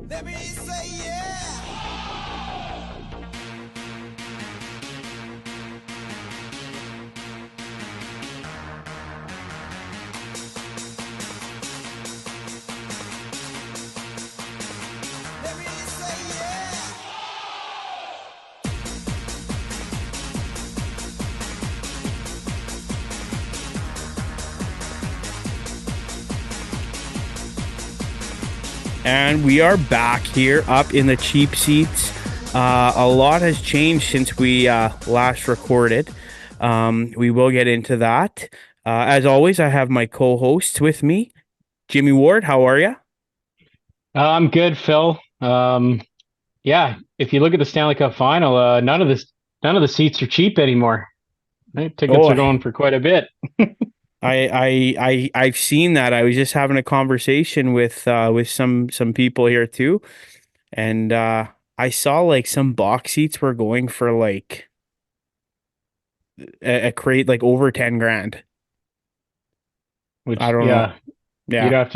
Let me say yeah. Let me say yeah. And we are back here up in the cheap seats. A lot has changed since we last recorded. We will get into that. As always, I have my co-hosts with me. Jimmy Ward, how are you? I'm good, Phil. Yeah, if you look at the Stanley Cup Final, none of the seats are cheap anymore. Right? Tickets Oh, are going for quite a bit. I've seen that. I was just having a conversation with some people here too, and I saw like some box seats were going for like a crate like over 10 grand. I Which, don't know. yeah, Yeah. you'd have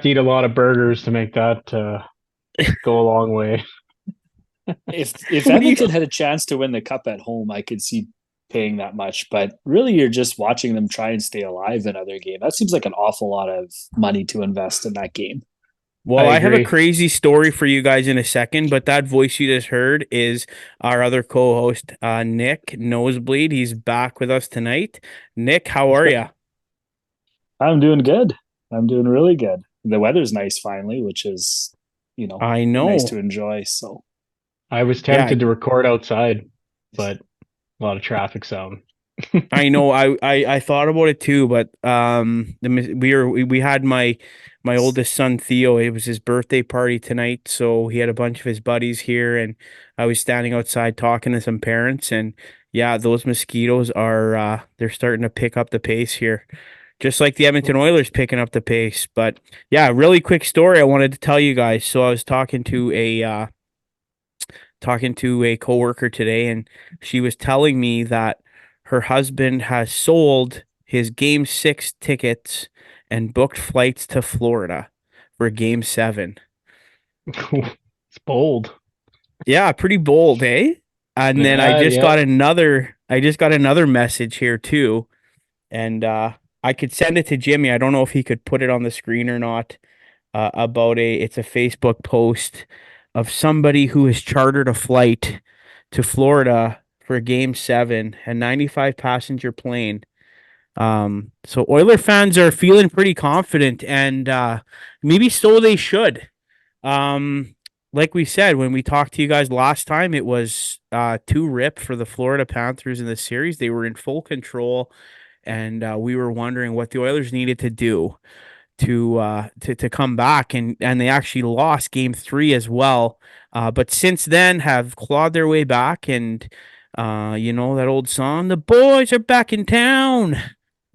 to eat a lot of burgers to make that go a long way. If What do you? Edmonton had a chance to win the cup at home, I could see paying that much. But really, you're just watching them try and stay alive in other game. That seems like an awful lot of money to invest in that game. I Well, I have a agree. crazy story for you guys in a second, but that voice you just heard is our other co-host, Nick Nosebleed. He's back with us tonight. Nick, how That's are great. you? I'm doing good. I'm doing really good. The weather's nice finally, which is, I nice know. to enjoy. So I was Yeah, tempted to record outside, but a lot of traffic sound. I know. I thought about it too, but we had my oldest son Theo. It was his birthday party tonight, so he had a bunch of his buddies here, and I was standing outside talking to some parents, and yeah, those mosquitoes are they're starting to pick up the pace here, just like the Edmonton Oilers picking up the pace. But yeah, really quick story I wanted to tell you guys. So I was talking to a coworker today, and she was telling me that her husband has sold his game 6 tickets and booked flights to Florida for game 7. It's bold. Yeah, pretty bold, eh? And then Yeah. I just got another message here too, and I could send it to Jimmy. I don't know if he could put it on the screen or not. About it's a Facebook post of somebody who has chartered a flight to Florida for game 7, a 95 passenger plane. So Oiler fans are feeling pretty confident, and maybe so they should. Um, like we said when we talked to you guys last time, it was 2-rip for the Florida Panthers in the series. They were in full control, and we were wondering what the Oilers needed to do to come back, and they actually lost game 3 as well. But since then have clawed their way back, and you know that old song, the boys are back in town.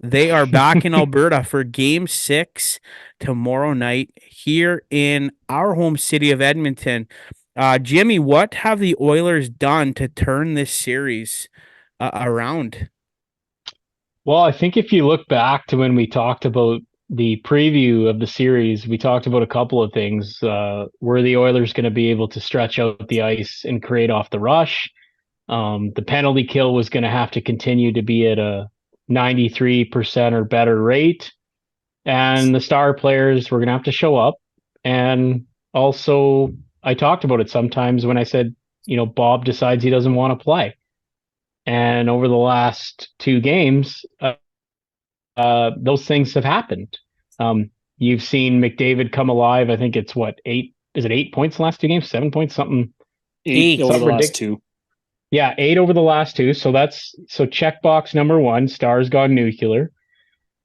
They are back in Alberta for game 6 tomorrow night here in our home city of Edmonton. Jimmy, what have the Oilers done to turn this series around? Well, I think if you look back to when we talked about the preview of the series, we talked about a couple of things. Were the Oilers going to be able to stretch out the ice and create off the rush? The penalty kill was going to have to continue to be at a 93% or better rate. And the star players were going to have to show up. And also, I talked about it sometimes when I said, Bob decides he doesn't want to play. And over the last 2 games, those things have happened. You've seen McDavid come alive. I think it's what, 8? Is it 8 points in the last 2 games? 7 points, something, eight over something the last ridiculous. two. Yeah, 8 over the last 2. So checkbox number 1. Stars gone nuclear.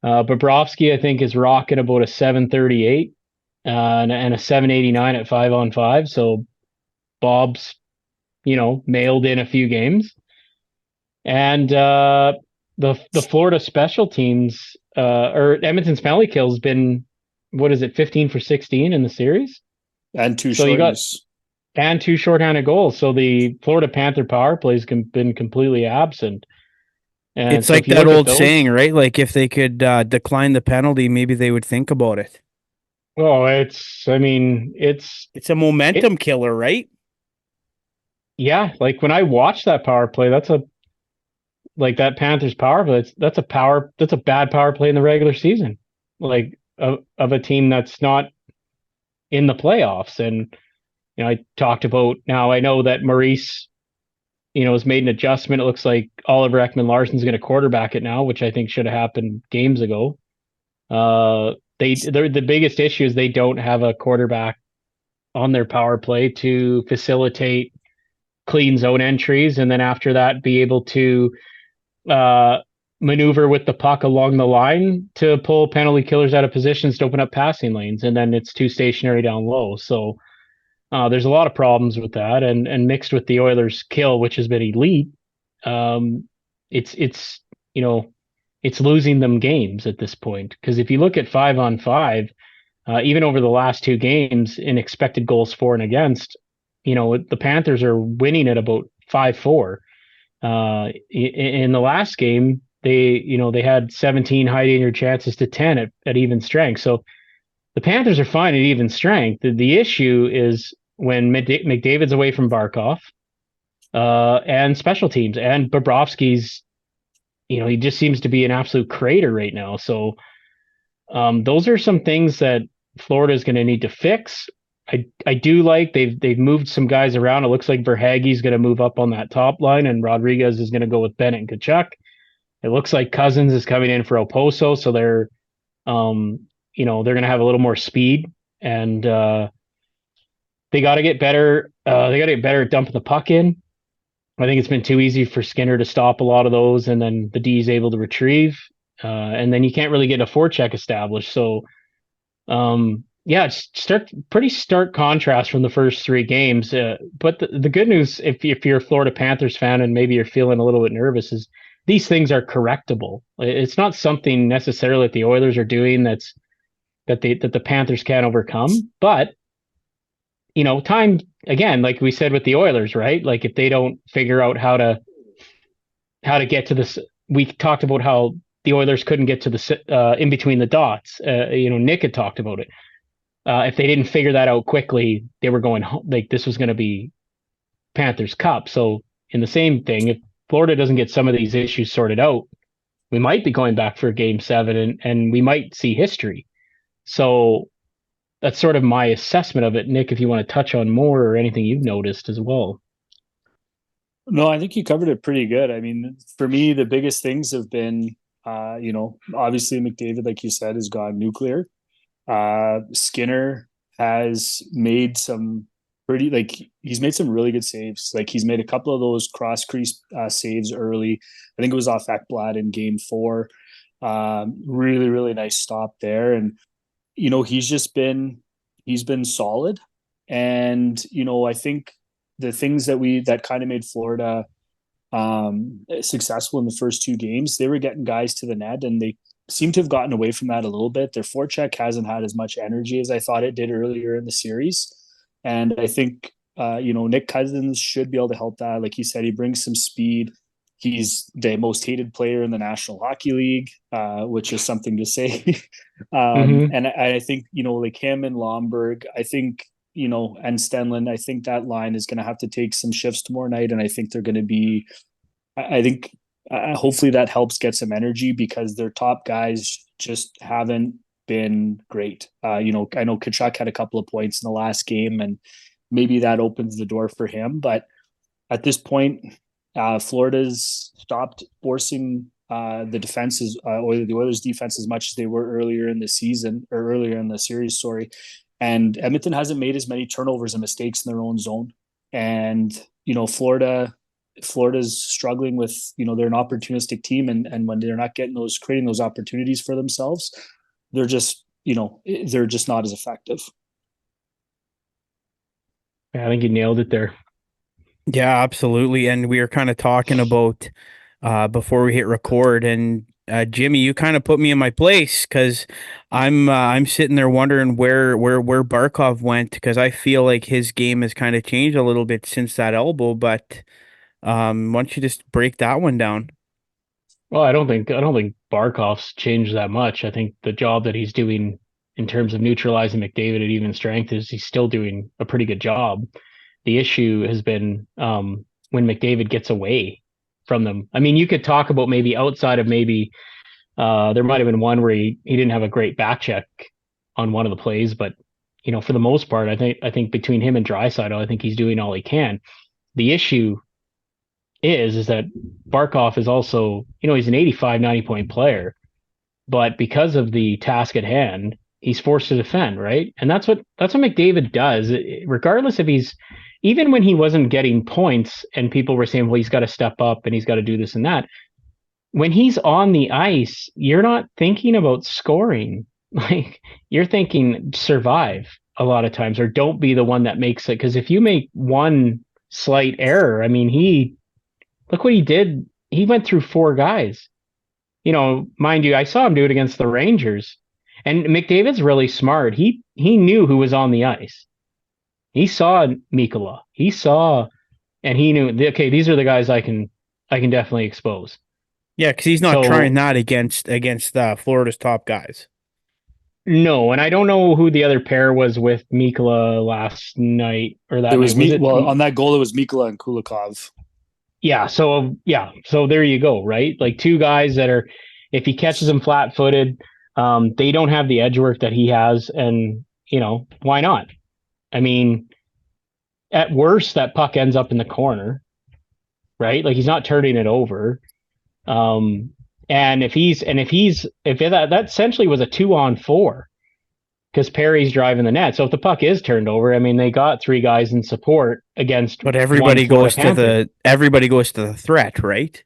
Bobrovsky, I think, is rocking about a 738 and a 789 at 5-on-5. So Bob's, mailed in a few games. And the Florida special teams or Edmonton's penalty kill has been, what is it, 15 for 16 in the series? And two So you got shorties. and 2 shorthanded goals. So the Florida Panther power plays been completely absent. And It's so like if you that look at old those, saying, right? Like if they could decline the penalty, maybe they would think about it. Well, it's It's a momentum killer, right? yeah. Like when I watch that power play, like that Panthers power play. That's a bad power play in the regular season, like of a team that's not in the playoffs. And I talked about now. I know that Maurice, has made an adjustment. It looks like Oliver Ekman-Larsson's going to quarterback it now, which I think should have happened games ago. The biggest issue is they don't have a quarterback on their power play to facilitate clean zone entries, and then after that, be able to uh, maneuver with the puck along the line to pull penalty killers out of positions to open up passing lanes, and then it's too stationary down low. So there's a lot of problems with that, and mixed with the Oilers' kill, which has been elite. Um, it's it's losing them games at this point, because if you look at 5-on-5, even over the last two games in expected goals for and against, the Panthers are winning at about 5-4. In the last game, they had 17 high danger chances to 10 at even strength. So the Panthers are fine at even strength. The issue is when McDavid's away from Barkov, and special teams, and Bobrovsky's, he just seems to be an absolute crater right now. So those are some things that Florida is going to need to fix. I do like they've moved some guys around. It looks like Verhaeghe's going to move up on that top line, and Rodriguez is going to go with Bennett and Kachuk. It looks like Cousins is coming in for Oposo, so they're they're going to have a little more speed, and they got to get better. They got to get better at dumping the puck in. I think it's been too easy for Skinner to stop a lot of those, and then the D is able to retrieve, and then you can't really get a forecheck established. So, yeah, it's pretty stark contrast from the first three games. But the good news, if you're a Florida Panthers fan and maybe you're feeling a little bit nervous, is these things are correctable. It's not something necessarily that the Oilers are doing that the Panthers can't overcome. But time again, like we said with the Oilers, right? Like if they don't figure out how to get to this, we talked about how the Oilers couldn't get to the in between the dots. Nick had talked about it. If they didn't figure that out quickly, they were going like this was going to be Panthers Cup. So in the same thing, if Florida doesn't get some of these issues sorted out, we might be going back for Game 7, and we might see history. So that's sort of my assessment of it. Nick, if you want to touch on more or anything you've noticed as well. No, I think you covered it pretty good. I mean, for me, the biggest things have been, obviously McDavid, like you said, has gone nuclear. Skinner has made some he's made some really good saves. Like he's made a couple of those cross crease saves early. I think it was off Ekblad in Game 4. Really, really nice stop there. And he's been solid. And I think the things that kind of made Florida successful in the first two games, they were getting guys to the net, and they seem to have gotten away from that a little bit. Their forecheck hasn't had as much energy as I thought it did earlier in the series. And I think, Nick Cousins should be able to help that. Like he said, he brings some speed. He's the most hated player in the National Hockey League, which is something to say. And I think, like him and Lomberg, I think, and Stenlund, I think that line is going to have to take some shifts tomorrow night. And I think they're going to be, I think, hopefully that helps get some energy, because their top guys just haven't been great. I know Kachuk had a couple of points in the last game, and maybe that opens the door for him. But at this point, Florida's stopped forcing the defenses or the Oilers' defense as much as they were earlier in the season, or earlier in the series. Sorry, and Edmonton hasn't made as many turnovers and mistakes in their own zone. And Florida's struggling with, they're an opportunistic team, and when they're not creating those opportunities for themselves, they're just not as effective. Yeah, I think you nailed it there. Yeah, absolutely. And we were kind of talking about before we hit record, and Jimmy, you kind of put me in my place, because I'm sitting there wondering where Barkov went, because I feel like his game has kind of changed a little bit since that elbow. But why don't you just break that one down? Well, I don't think Barkov's changed that much. I think the job that he's doing in terms of neutralizing McDavid at even strength is he's still doing a pretty good job. The issue has been when McDavid gets away from them. I mean, you could talk about maybe outside of maybe there might have been one where he didn't have a great back check on one of the plays, but for the most part, I think between him and Draisaitl, I think he's doing all he can. The issue is that Barkov is also, he's an 85, 90 point player, but because of the task at hand, he's forced to defend, right? And that's what McDavid does, regardless if even when he wasn't getting points and people were saying, well, he's got to step up and he's got to do this and that. When he's on the ice, you're not thinking about scoring. Like, you're thinking survive a lot of times, or don't be the one that makes it. Because if you make one slight error, I mean, look what he did. He went through 4 guys. Mind you, I saw him do it against the Rangers. And McDavid's really smart. He knew who was on the ice. He saw Mikkola. And he knew, okay, these are the guys I can definitely expose. Yeah, because he's not trying that against Florida's top guys. No, and I don't know who the other pair was with Mikkola last night or that. It was on that goal. It was Mikkola and Kulikov. Yeah, so there you go, right? Like 2 guys that are, if he catches them flat-footed, they don't have the edge work that he has, and why not? I mean, at worst, that puck ends up in the corner, right? Like, he's not turning it over. And if that essentially was a 2-on-4 because Perry's driving the net. So if the puck is turned over, I mean, they got 3 guys in support against. But everybody goes to the threat, right?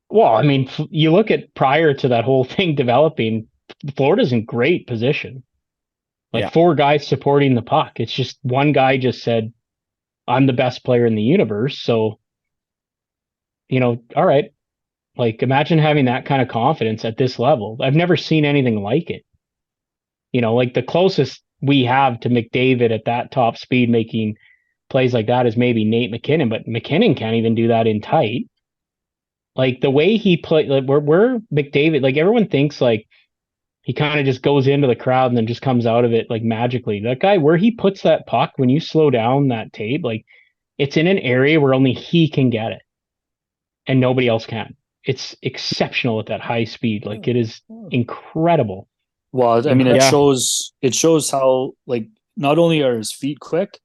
Well, I mean, you look at prior to that whole thing developing, Florida's in great position. Like 4 guys supporting the puck. It's just one guy just said, "I'm the best player in the universe." So, all right. Like, imagine having that kind of confidence at this level. I've never seen anything like it. Like the closest we have to McDavid at that top speed making plays like that is maybe Nate McKinnon, but McKinnon can't even do that in tight. Like, the way he played, like, where McDavid, like, everyone thinks like he kind of just goes into the crowd and then just comes out of it like magically. That guy, where he puts that puck, when you slow down that tape, like, it's in an area where only he can get it and nobody else can. It's exceptional at that high speed. Like, it is incredible. Well, I mean, it shows how, like, not only are his feet quick,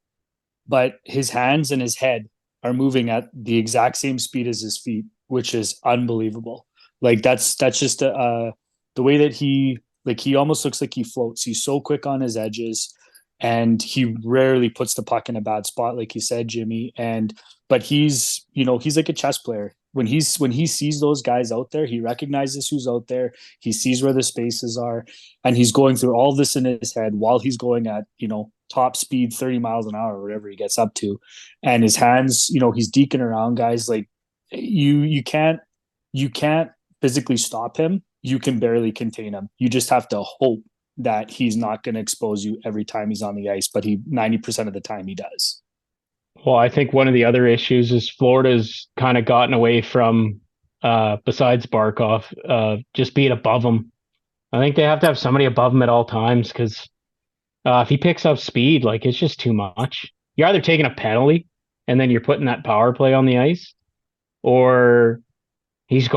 but his hands and his head are moving at the exact same speed as his feet, which is unbelievable. Like, that's just the way that he almost looks like he floats. He's so quick on his edges, and he rarely puts the puck in a bad spot, like you said, Jimmy. But he's like a chess player. When he sees those guys out there, he recognizes who's out there. He sees where the spaces are, and he's going through all this in his head while he's going at, top speed, 30 miles an hour, or whatever he gets up to. And his hands, he's deking around guys. Like, you can't physically stop him. You can barely contain him. You just have to hope that he's not going to expose you every time he's on the ice, but 90% of the time he does. Well, I think one of the other issues is Florida's kind of gotten away from, besides Barkov, just being above him. I think they have to have somebody above him at all times, because if he picks up speed, like, it's just too much. You're either taking a penalty and then you're putting that power play on the ice, or he's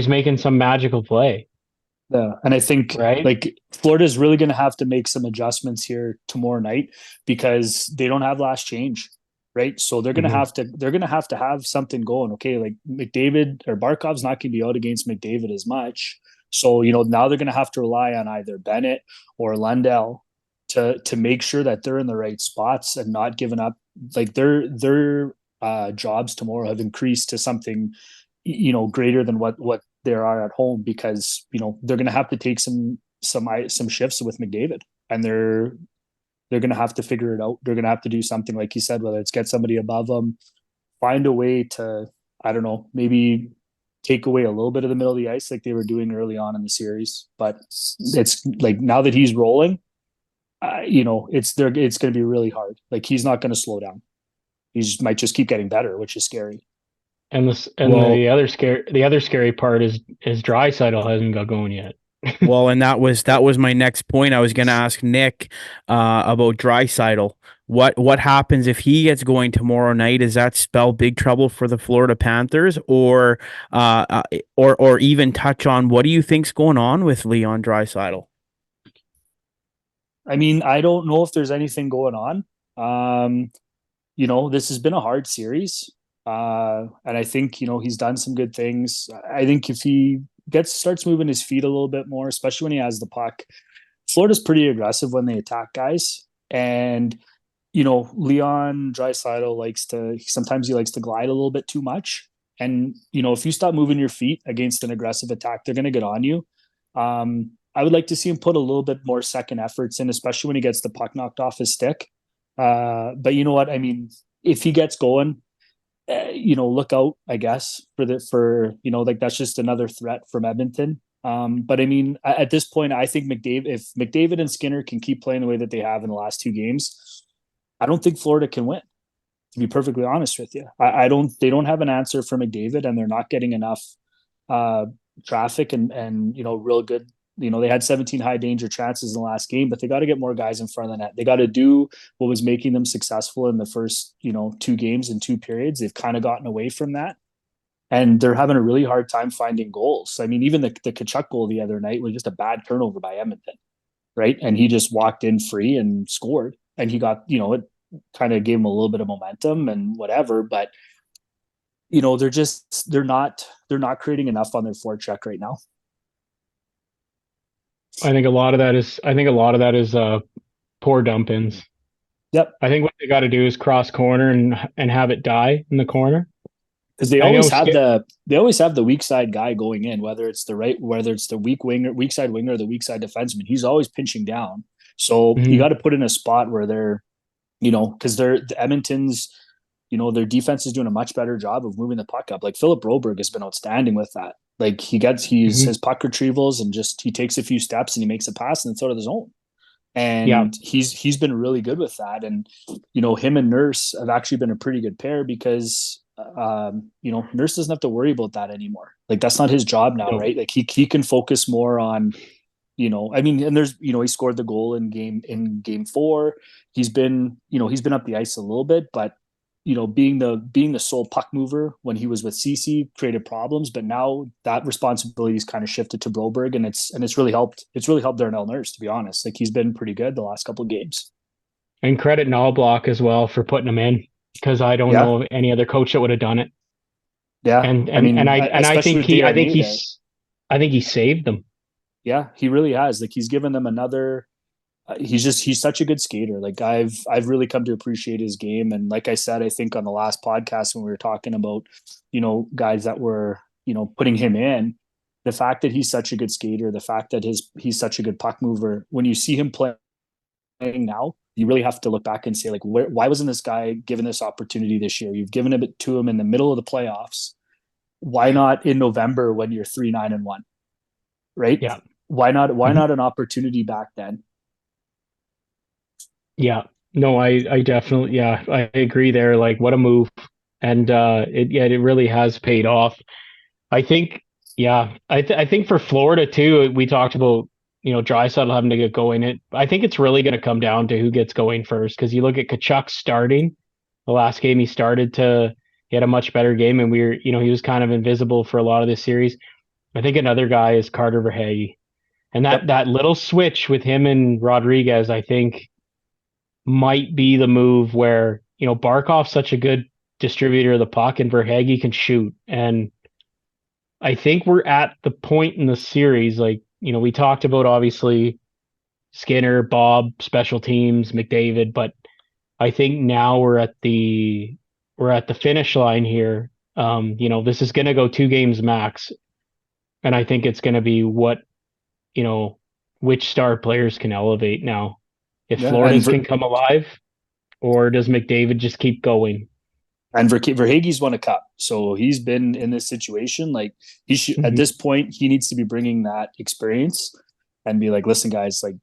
making some magical play. Yeah, and I think like Florida's really going to have to make some adjustments here tomorrow night, because they don't have last change. Right. So they're going to have to have something going. Okay. Like, McDavid or Barkov's not going to be out against McDavid as much. So, now they're going to have to rely on either Bennett or Lundell to make sure that they're in the right spots and not giving up. Like, their jobs tomorrow have increased to something, greater than what there are at home, because, they're going to have to take some shifts with McDavid, and they're going to have to figure it out. They're going to have to do something, like you said, whether it's get somebody above them, find a way to, I don't know, maybe take away a little bit of the middle of the ice like they were doing early on in the series. But it's like, now that he's rolling, it's going to be really hard. Like, he's not going to slow down. Might just keep getting better, which is scary. And the other scary part is Draisaitl hasn't got going yet. Well, and that was my next point. I was going to ask Nick about Draisaitl. What happens if he gets going tomorrow night? Does that spell big trouble for the Florida Panthers, or even touch on what do you think's going on with Leon Draisaitl? I mean, I don't know if there's anything going on. This has been a hard series. And I think, he's done some good things. I think if he starts moving his feet a little bit more, especially when he has the puck, Florida's pretty aggressive when they attack guys. And, Leon Draisaitl sometimes he likes to glide a little bit too much. And, if you stop moving your feet against an aggressive attack, they're going to get on you. I would like to see him put a little bit more second efforts in, especially when he gets the puck knocked off his stick. But you know what? I mean, if he gets going, look out, I guess, that's just another threat from Edmonton. But I mean, at this point, I think if McDavid and Skinner can keep playing the way that they have in the last two games, I don't think Florida can win, to be perfectly honest with you. They don't have an answer for McDavid, and they're not getting enough traffic and real good. They had 17 high danger chances in the last game, but they got to get more guys in front of the net. They got to do what was making them successful in the first, two games and two periods. They've kind of gotten away from that, and they're having a really hard time finding goals. I mean, even the Tkachuk goal the other night was just a bad turnover by Edmonton, right? And he just walked in free and scored, and he got, it kind of gave him a little bit of momentum and whatever, but they're not creating enough on their forecheck right now. I think a lot of that is poor dump ins. Yep. I think what they got to do is cross corner and have it die in the corner. Because they always have the weak side guy going in, whether it's the weak side winger, or the weak side defenseman. He's always pinching down. So you got to put in a spot where they're, because the Edmonton's, their defense is doing a much better job of moving the puck up. Like Philip Broberg has been outstanding with that. Like his puck retrievals, and just he takes a few steps and he makes a pass and it's out of the zone. And he's been really good with that. And him and Nurse have actually been a pretty good pair because Nurse doesn't have to worry about that anymore. Like that's not his job now, right? Like he can focus more on, and there's, he scored the goal in game 4. He's been up the ice a little bit, but being the sole puck mover when he was with CC created problems, but now that responsibility is kind of shifted to Broberg, and it's really helped. It's really helped Darnell Nurse, to be honest. Like he's been pretty good the last couple of games. And credit Knoblauch as well for putting him in, because I don't know of any other coach that would have done it. Yeah, I think he saved them. Yeah, he really has. Like he's given them another. He's such a good skater. Like I've really come to appreciate his game. And like I said, I think on the last podcast when we were talking about, guys that were, putting him in, the fact that he's such a good skater, the fact that he's such a good puck mover, when you see him playing now, you really have to look back and say, like, why wasn't this guy given this opportunity this year? You've given it to him in the middle of the playoffs. Why not in November when you're 3-9-1, right? Yeah. Why not an opportunity back then? Yeah, no, I definitely, I agree there. Like, what a move. And it really has paid off. I think, I think for Florida too, we talked about, Draisaitl having to get going. I think it's really going to come down to who gets going first, because you look at Tkachuk starting. The last game he had a much better game, and he was kind of invisible for a lot of this series. I think another guy is Carter Verhaeghe. And that little switch with him and Rodriguez, I think, might be the move where, Barkov's such a good distributor of the puck and Verhaeghe can shoot. And I think we're at the point in the series, like, we talked about obviously Skinner, Bob, special teams, McDavid, but I think now we're at the finish line here. This is going to go 2 games max. And I think it's going to be which star players can elevate now. If Florida's can come alive, or does McDavid just keep going? And Verhaeghe's won a cup, so he's been in this situation. Like he should, at this point, he needs to be bringing that experience and be like, listen, guys, like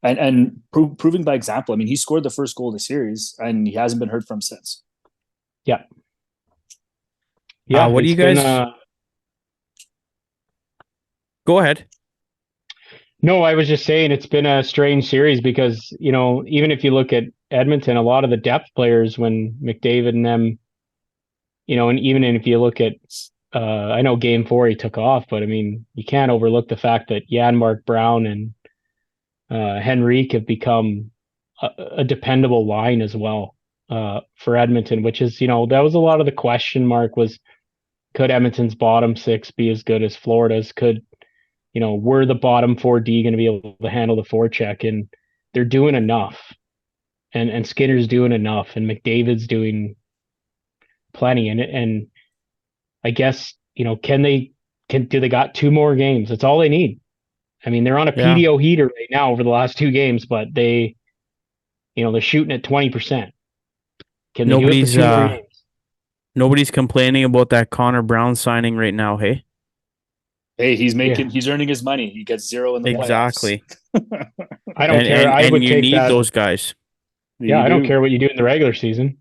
and proving by example. I mean, he scored the first goal of the series, and he hasn't been heard from since. Yeah. What do you guys? Go ahead. No, I was just saying it's been a strange series because, even if you look at Edmonton, a lot of the depth players when McDavid and them, and even if you look at, I know game 4 he took off, but I mean, you can't overlook the fact that Mark Brown and Henrique have become a dependable line as well for Edmonton, which is, that was a lot of the question mark was, could Edmonton's bottom 6 be as good as Florida's? Were the bottom 4D going to be able to handle the forecheck? And they're doing enough. And Skinner's doing enough. And McDavid's doing plenty. And I guess, do they got 2 more games? That's all they need. I mean, they're on a PDO heater right now over the last 2 games, but they're shooting at 20%. Can they do it for 2 more games? Nobody's complaining about that Connor Brown signing right now, hey? Hey, he's earning his money. He gets 0 in the exactly. playoffs. I don't care. I would you take need that. those guys. I don't care what you do in the regular season.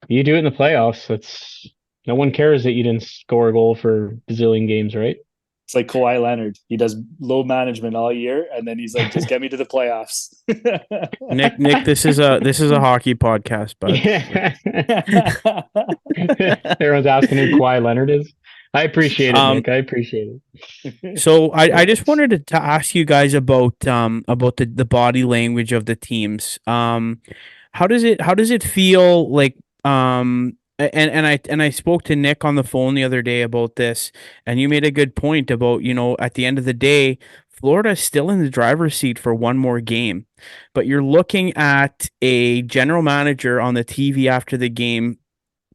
You do it in the playoffs. No one cares that you didn't score a goal for a bazillion games, right? It's like Kawhi Leonard. He does low management all year, and then he's like, "Just get me to the playoffs." Nick, this is a hockey podcast, but everyone's asking who Kawhi Leonard is. I appreciate it, Nick. I appreciate it. So I just wanted to ask you guys about the body language of the teams. How does it feel like and I spoke to Nick on the phone the other day about this, and you made a good point about, at the end of the day, Florida is still in the driver's seat for one more game. But you're looking at a general manager on the TV after the game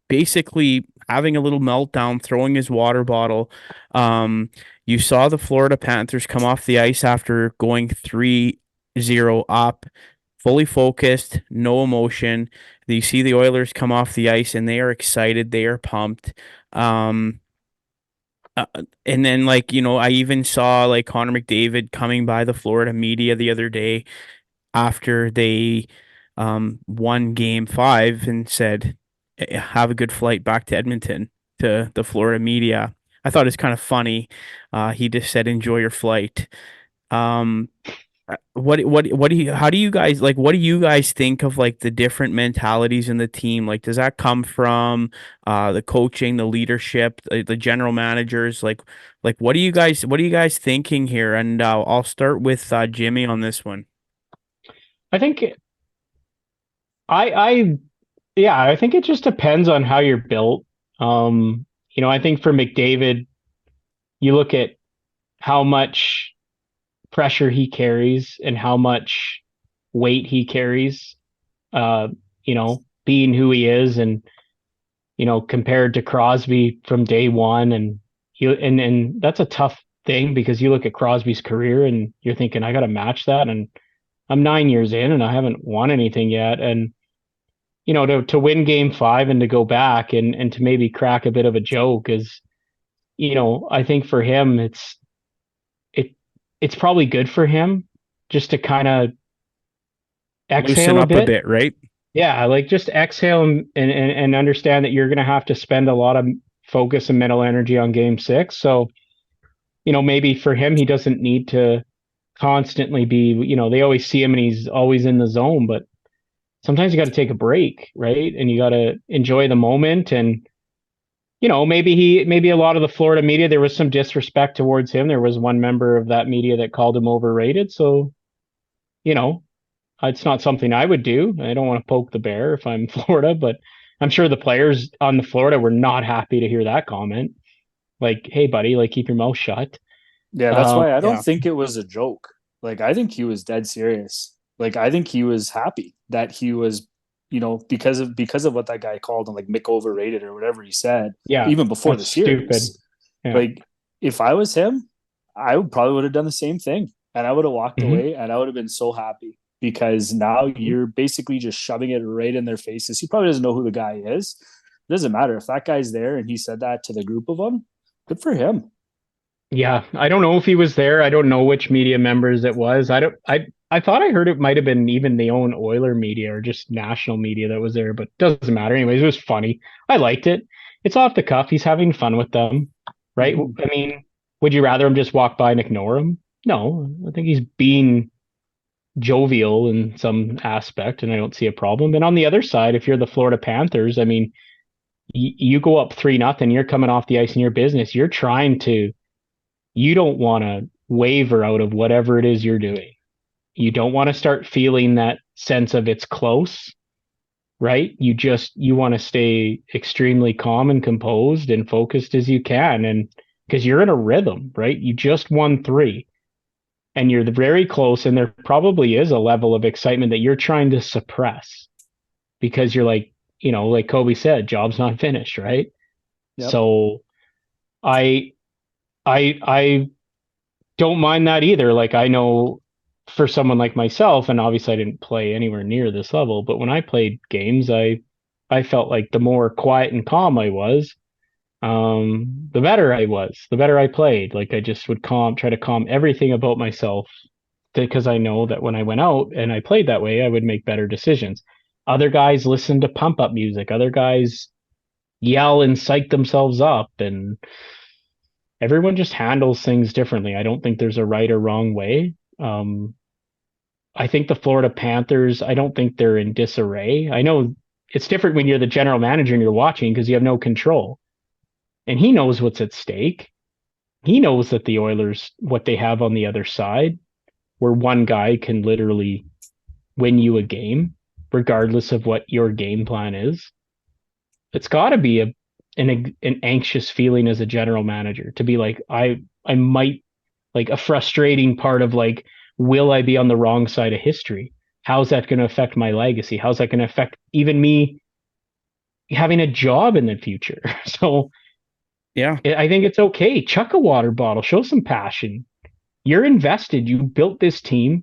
basically having a little meltdown, throwing his water bottle. You saw the Florida Panthers come off the ice after going 3-0 up, fully focused, no emotion. You see the Oilers come off the ice and they are excited, they are pumped. And then, I even saw Connor McDavid coming by the Florida media the other day after they won Game 5 and said, have a good flight back to Edmonton, to the Florida media. I thought it's kind of funny. He just said, enjoy your flight. What do you guys think of the different mentalities in the team? Does that come from the coaching, the leadership, the general managers? What are you guys thinking here? And I'll start with Jimmy on this one. I think I think it just depends on how you're built. I think for McDavid, you look at how much pressure he carries and how much weight he carries, being who he is, and compared to Crosby from day one, and that's a tough thing because you look at Crosby's career and you're thinking, I got to match that, and I'm 9 years in and I haven't won anything yet, and to win Game 5 and to go back and to maybe crack a bit of a joke is, I think for him it's probably good for him just to kind of exhale loosen up a bit, right? Yeah, just exhale and understand that you're going to have to spend a lot of focus and mental energy on Game 6. So, maybe for him, he doesn't need to constantly be, they always see him and he's always in the zone, but sometimes you got to take a break, right? And you got to enjoy the moment. And, maybe a lot of the Florida media, there was some disrespect towards him. There was one member of that media that called him overrated. So, it's not something I would do. I don't want to poke the bear if I'm Florida, but I'm sure the players on the Florida were not happy to hear that comment. Hey, buddy, keep your mouth shut. Yeah, that's why I don't think it was a joke. I think he was dead serious. I think he was happy that he was, because of what that guy called him, Mick overrated or whatever he said. Yeah, even before the series. Yeah. If I was him, I would have done the same thing, and I would have walked away, and I would have been so happy because now you're basically just shoving it right in their faces. He probably doesn't know who the guy is. It doesn't matter if that guy's there and he said that to the group of them. Good for him. Yeah, I don't know if he was there. I don't know which media members it was. I thought I heard it might have been even the own Oiler media or just national media that was there, but doesn't matter. Anyways, it was funny. I liked it. It's off the cuff. He's having fun with them, right? I mean, would you rather him just walk by and ignore him? No, I think he's being jovial in some aspect, and I don't see a problem. And on the other side, if you're the Florida Panthers, I mean, you go up 3-0, you're coming off the ice in your business. You don't want to waver out of whatever it is you're doing. You don't want to start feeling that sense of it's close, right? You want to stay extremely calm and composed and focused as you can. And because you're in a rhythm, right? You just won three and you're very close. And there probably is a level of excitement that you're trying to suppress because you're like, like Kobe said, job's not finished, right? Yep. So I, I don't mind that either. Like I know for someone like myself, and obviously I didn't play anywhere near this level, but when I played games, I felt like the more quiet and calm I was, the better I was, the better I played. Like I just would try to calm everything about myself because I know that when I went out and I played that way, I would make better decisions. Other guys listen to pump up music. Other guys yell and psych themselves up, and everyone just handles things differently. I don't think there's a right or wrong way. I think the Florida Panthers, I don't think they're in disarray. I know it's different when you're the general manager and you're watching because you have no control. And he knows what's at stake. He knows that the Oilers, what they have on the other side, where one guy can literally win you a game, regardless of what your game plan is. It's got to be an anxious feeling as a general manager to be like, I might, like, a frustrating part of like, will I be on the wrong side of history? How's that going to affect my legacy? How's that going to affect even me having a job in the future? So Yeah. I think it's okay. Chuck a water bottle, show some passion. You're invested. You built this team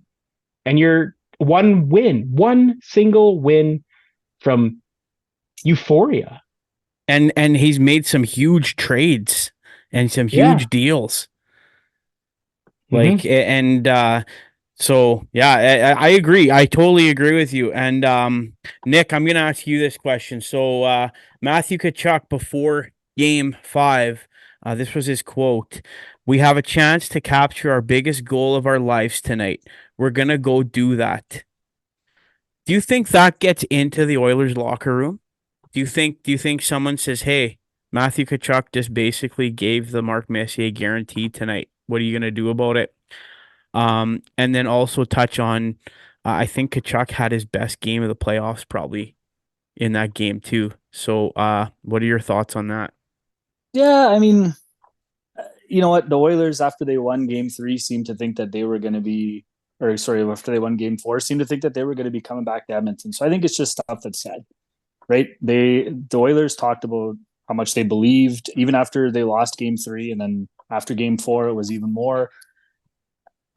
and you're one single win from euphoria. And he's made some huge trades and some Yeah. huge deals. Mm-hmm. So yeah, I agree. I totally agree with you. And Nick, I'm gonna ask you this question. So Matthew Tkachuk before game 5, this was his quote. We have a chance to capture our biggest goal of our lives tonight. We're gonna go do that. Do you think that gets into the Oilers locker room? Do you think someone says, "Hey, Matthew Tkachuk just basically gave the Mark Messier guarantee tonight. What are you gonna do about it?" And then also touch on, I think Kachuk had his best game of the playoffs probably in that game too. So, what are your thoughts on that? Yeah, I mean, you know what? The Oilers, after they won game 3, seemed to think that they were going to be, or sorry, after they won game 4, seemed to think that they were going to be coming back to Edmonton. So I think it's just stuff that's said, right? The Oilers talked about how much they believed, even after they lost game 3. And then after game 4, it was even more.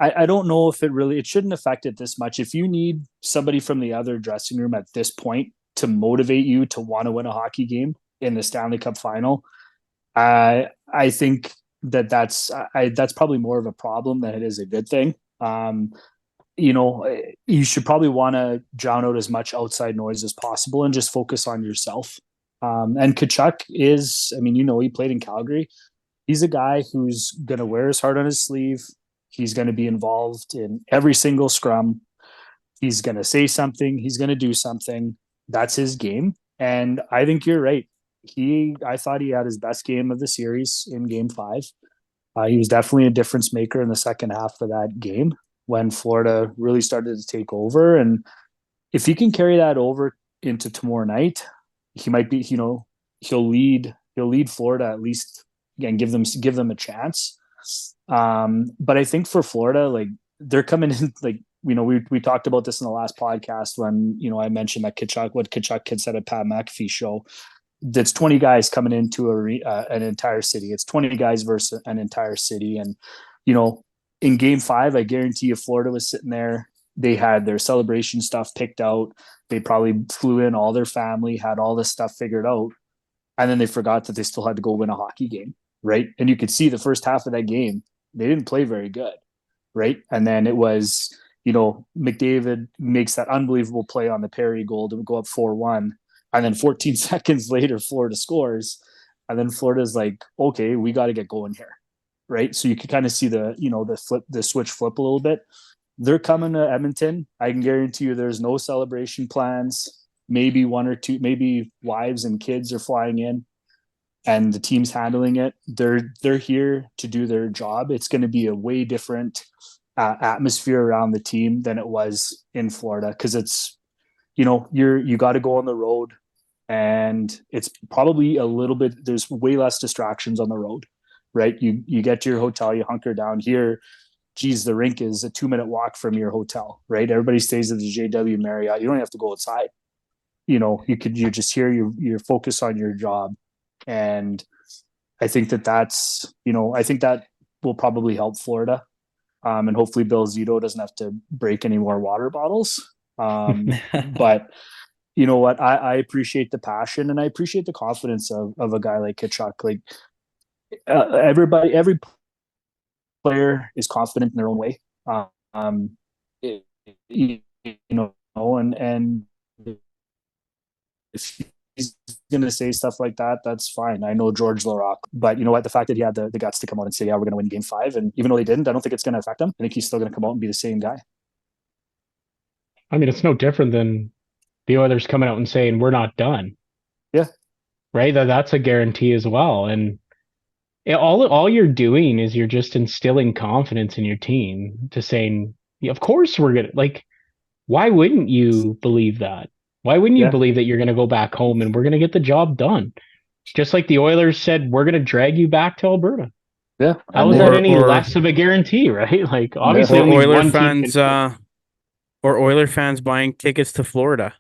I don't know if it shouldn't affect it this much. If you need somebody from the other dressing room at this point to motivate you to want to win a hockey game in the Stanley Cup final, I think that's probably more of a problem than it is a good thing. You know, you should probably want to drown out as much outside noise as possible and just focus on yourself. And Kachuk is, I mean, he played in Calgary. He's a guy who's going to wear his heart on his sleeve. He's going to be involved in every single scrum. He's going to say something. He's going to do something. That's his game. And I think you're right. I thought he had his best game of the series in game 5. He was definitely a difference maker in the second half of that game when Florida really started to take over. And if he can carry that over into tomorrow night, he might be, he'll lead Florida at least, again, give them a chance. But I think for Florida, like, they're coming in, like, we talked about this in the last podcast when, I mentioned that what Kachuk had said at Pat McAfee show. That's 20 guys coming into an entire city. It's 20 guys versus an entire city. And, in game 5, I guarantee you Florida was sitting there. They had their celebration stuff picked out. They probably flew in all their family, had all this stuff figured out. And then they forgot that they still had to go win a hockey game. Right. And you could see the first half of that game, they didn't play very good. Right. And then it was, McDavid makes that unbelievable play on the Perry goal to go up 4-1. And then 14 seconds later, Florida scores. And then Florida's like, okay, we got to get going here. right? So you could kind of see the switch flip a little bit. They're coming to Edmonton. I can guarantee you there's no celebration plans. Maybe one or two, maybe wives and kids are flying in and the team's handling it. They're here to do their job. It's going to be a way different atmosphere around the team than it was in Florida, because it's, you got to go on the road, and it's probably a little bit, there's way less distractions on the road, right? You get to your hotel, you hunker down. Here, geez, the rink is a 2-minute walk from your hotel, right? Everybody stays at the JW Marriott. You don't have to go outside. You're just here, you're focused on your job. And I think I think that will probably help Florida. And hopefully Bill Zito doesn't have to break any more water bottles. But you know what? I appreciate the passion, and I appreciate the confidence of a guy like Tkachuk. Like, every player is confident in their own way. And if he's going to say stuff like that, that's fine. I know George Laraque, but you know what? The fact that he had the guts to come out and say, yeah, we're going to win game 5. And even though they didn't, I don't think it's going to affect him. I think he's still going to come out and be the same guy. I mean, it's no different than the Oilers coming out and saying, we're not done. Yeah. Right? That's a guarantee as well. And all you're doing is you're just instilling confidence in your team to saying, yeah, of course we're going to, like, why wouldn't you believe that? Why wouldn't you believe that you're going to go back home and we're going to get the job done? Just like the Oilers said, we're going to drag you back to Alberta. Yeah. How is that any less of a guarantee, right? Like, obviously, only Oiler one fans, team or Oiler fans buying tickets to Florida.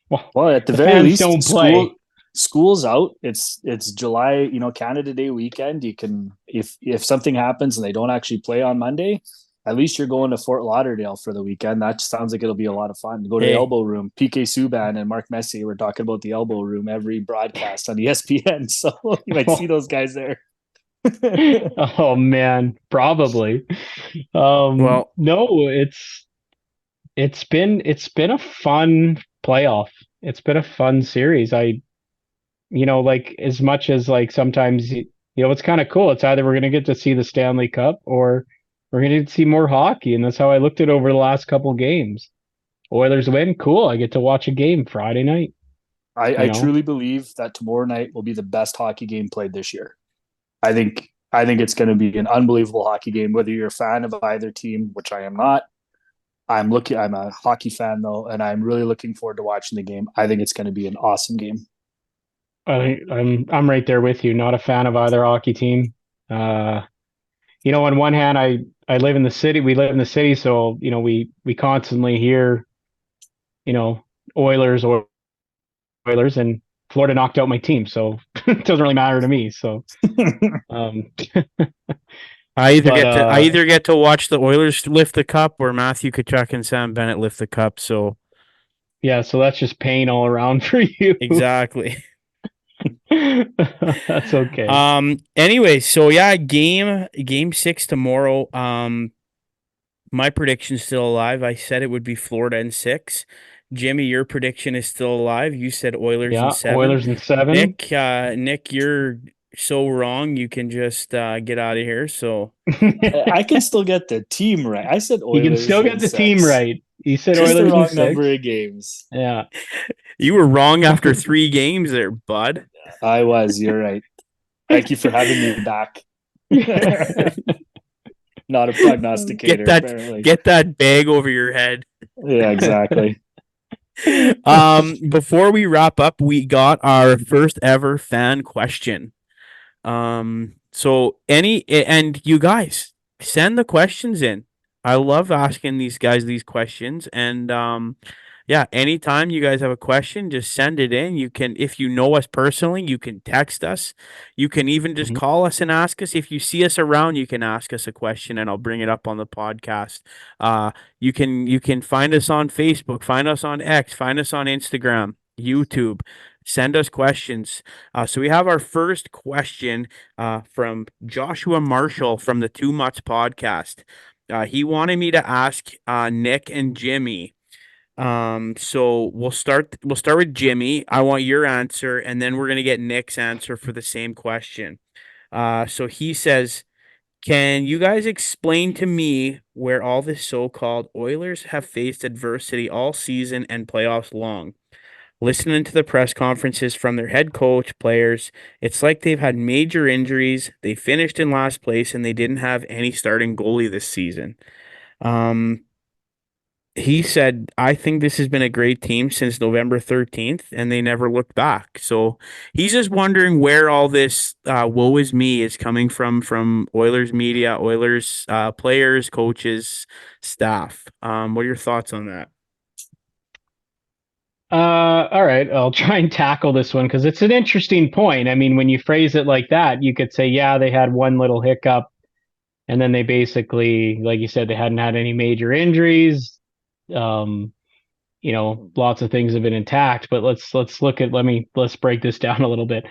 Well, at the very least, don't play. School's out. It's July, Canada Day weekend. You can, if something happens and they don't actually play on Monday, at least you're going to Fort Lauderdale for the weekend. That sounds like it'll be a lot of fun. Go to the Elbow Room. PK Subban and Mark Messier were talking about the Elbow Room every broadcast on ESPN. So you might see those guys there. Oh man, probably. Well, no, it's been a fun playoff. It's been a fun series. Like, as much as, like, sometimes, it's kind of cool. It's either we're going to get to see the Stanley Cup or we're going to see more hockey. And that's how I looked at it over the last couple games. Oilers win. Cool. I get to watch a game Friday night. I truly believe that tomorrow night will be the best hockey game played this year. I think it's going to be an unbelievable hockey game, whether you're a fan of either team, which I am not. I'm a hockey fan though, and I'm really looking forward to watching the game. I think it's going to be an awesome game. I'm right there with you. Not a fan of either hockey team. On one hand, I live in the city. We live in the city, so we constantly hear, Oilers, and Florida knocked out my team, so it doesn't really matter to me. So, I either get to watch the Oilers lift the cup or Matthew Tkachuk and Sam Bennett lift the cup. So, yeah, so that's just pain all around for you. Exactly. That's okay. Anyway, so yeah, game 6 tomorrow. My prediction's still alive. I said it would be Florida in 6. Jimmy, your prediction is still alive. You said Oilers in 7. Oilers in 7. Nick, you're so wrong. You can just get out of here. So I can still get the team right. I said Oilers. You can still get the 6. team right. You said just Oilers the wrong in 6. number of games. Yeah. You were wrong after 3 games there, bud. I was. You're right. Thank you for having me back. Not a prognosticator. Get that bag over your head. Yeah, exactly. Before we wrap up, we got our first ever fan question. So you guys send the questions in. I love asking these guys these questions, and yeah, anytime you guys have a question, just send it in. You can, if you know us personally, you can text us. You can even just call us and ask us. If you see us around, you can ask us a question and I'll bring it up on the podcast. You can find us on Facebook, find us on X, find us on Instagram, YouTube. Send us questions. So we have our first question from Joshua Marshall from the Two Mutts podcast. He wanted me to ask Nick and Jimmy. So we'll start with Jimmy. I want your answer, and then we're gonna get Nick's answer for the same question. So he says, Can you guys explain to me where all the so-called Oilers have faced adversity all season and playoffs long? Listening to the press conferences from their head coach, players, it's like they've had major injuries. They finished in last place and they didn't have any starting goalie this season. Um, he said, I think this has been a great team since November 13th, and they never looked back. So he's just wondering where all this woe is me is coming from Oilers media, Oilers players, coaches, staff. What are your thoughts on that? All right, I'll try and tackle this one because it's an interesting point. I mean, when you phrase it like that, you could say, yeah, they had one little hiccup, and then they basically, like you said, they hadn't had any major injuries. Um, Lots of things have been intact, but let's break this down a little bit.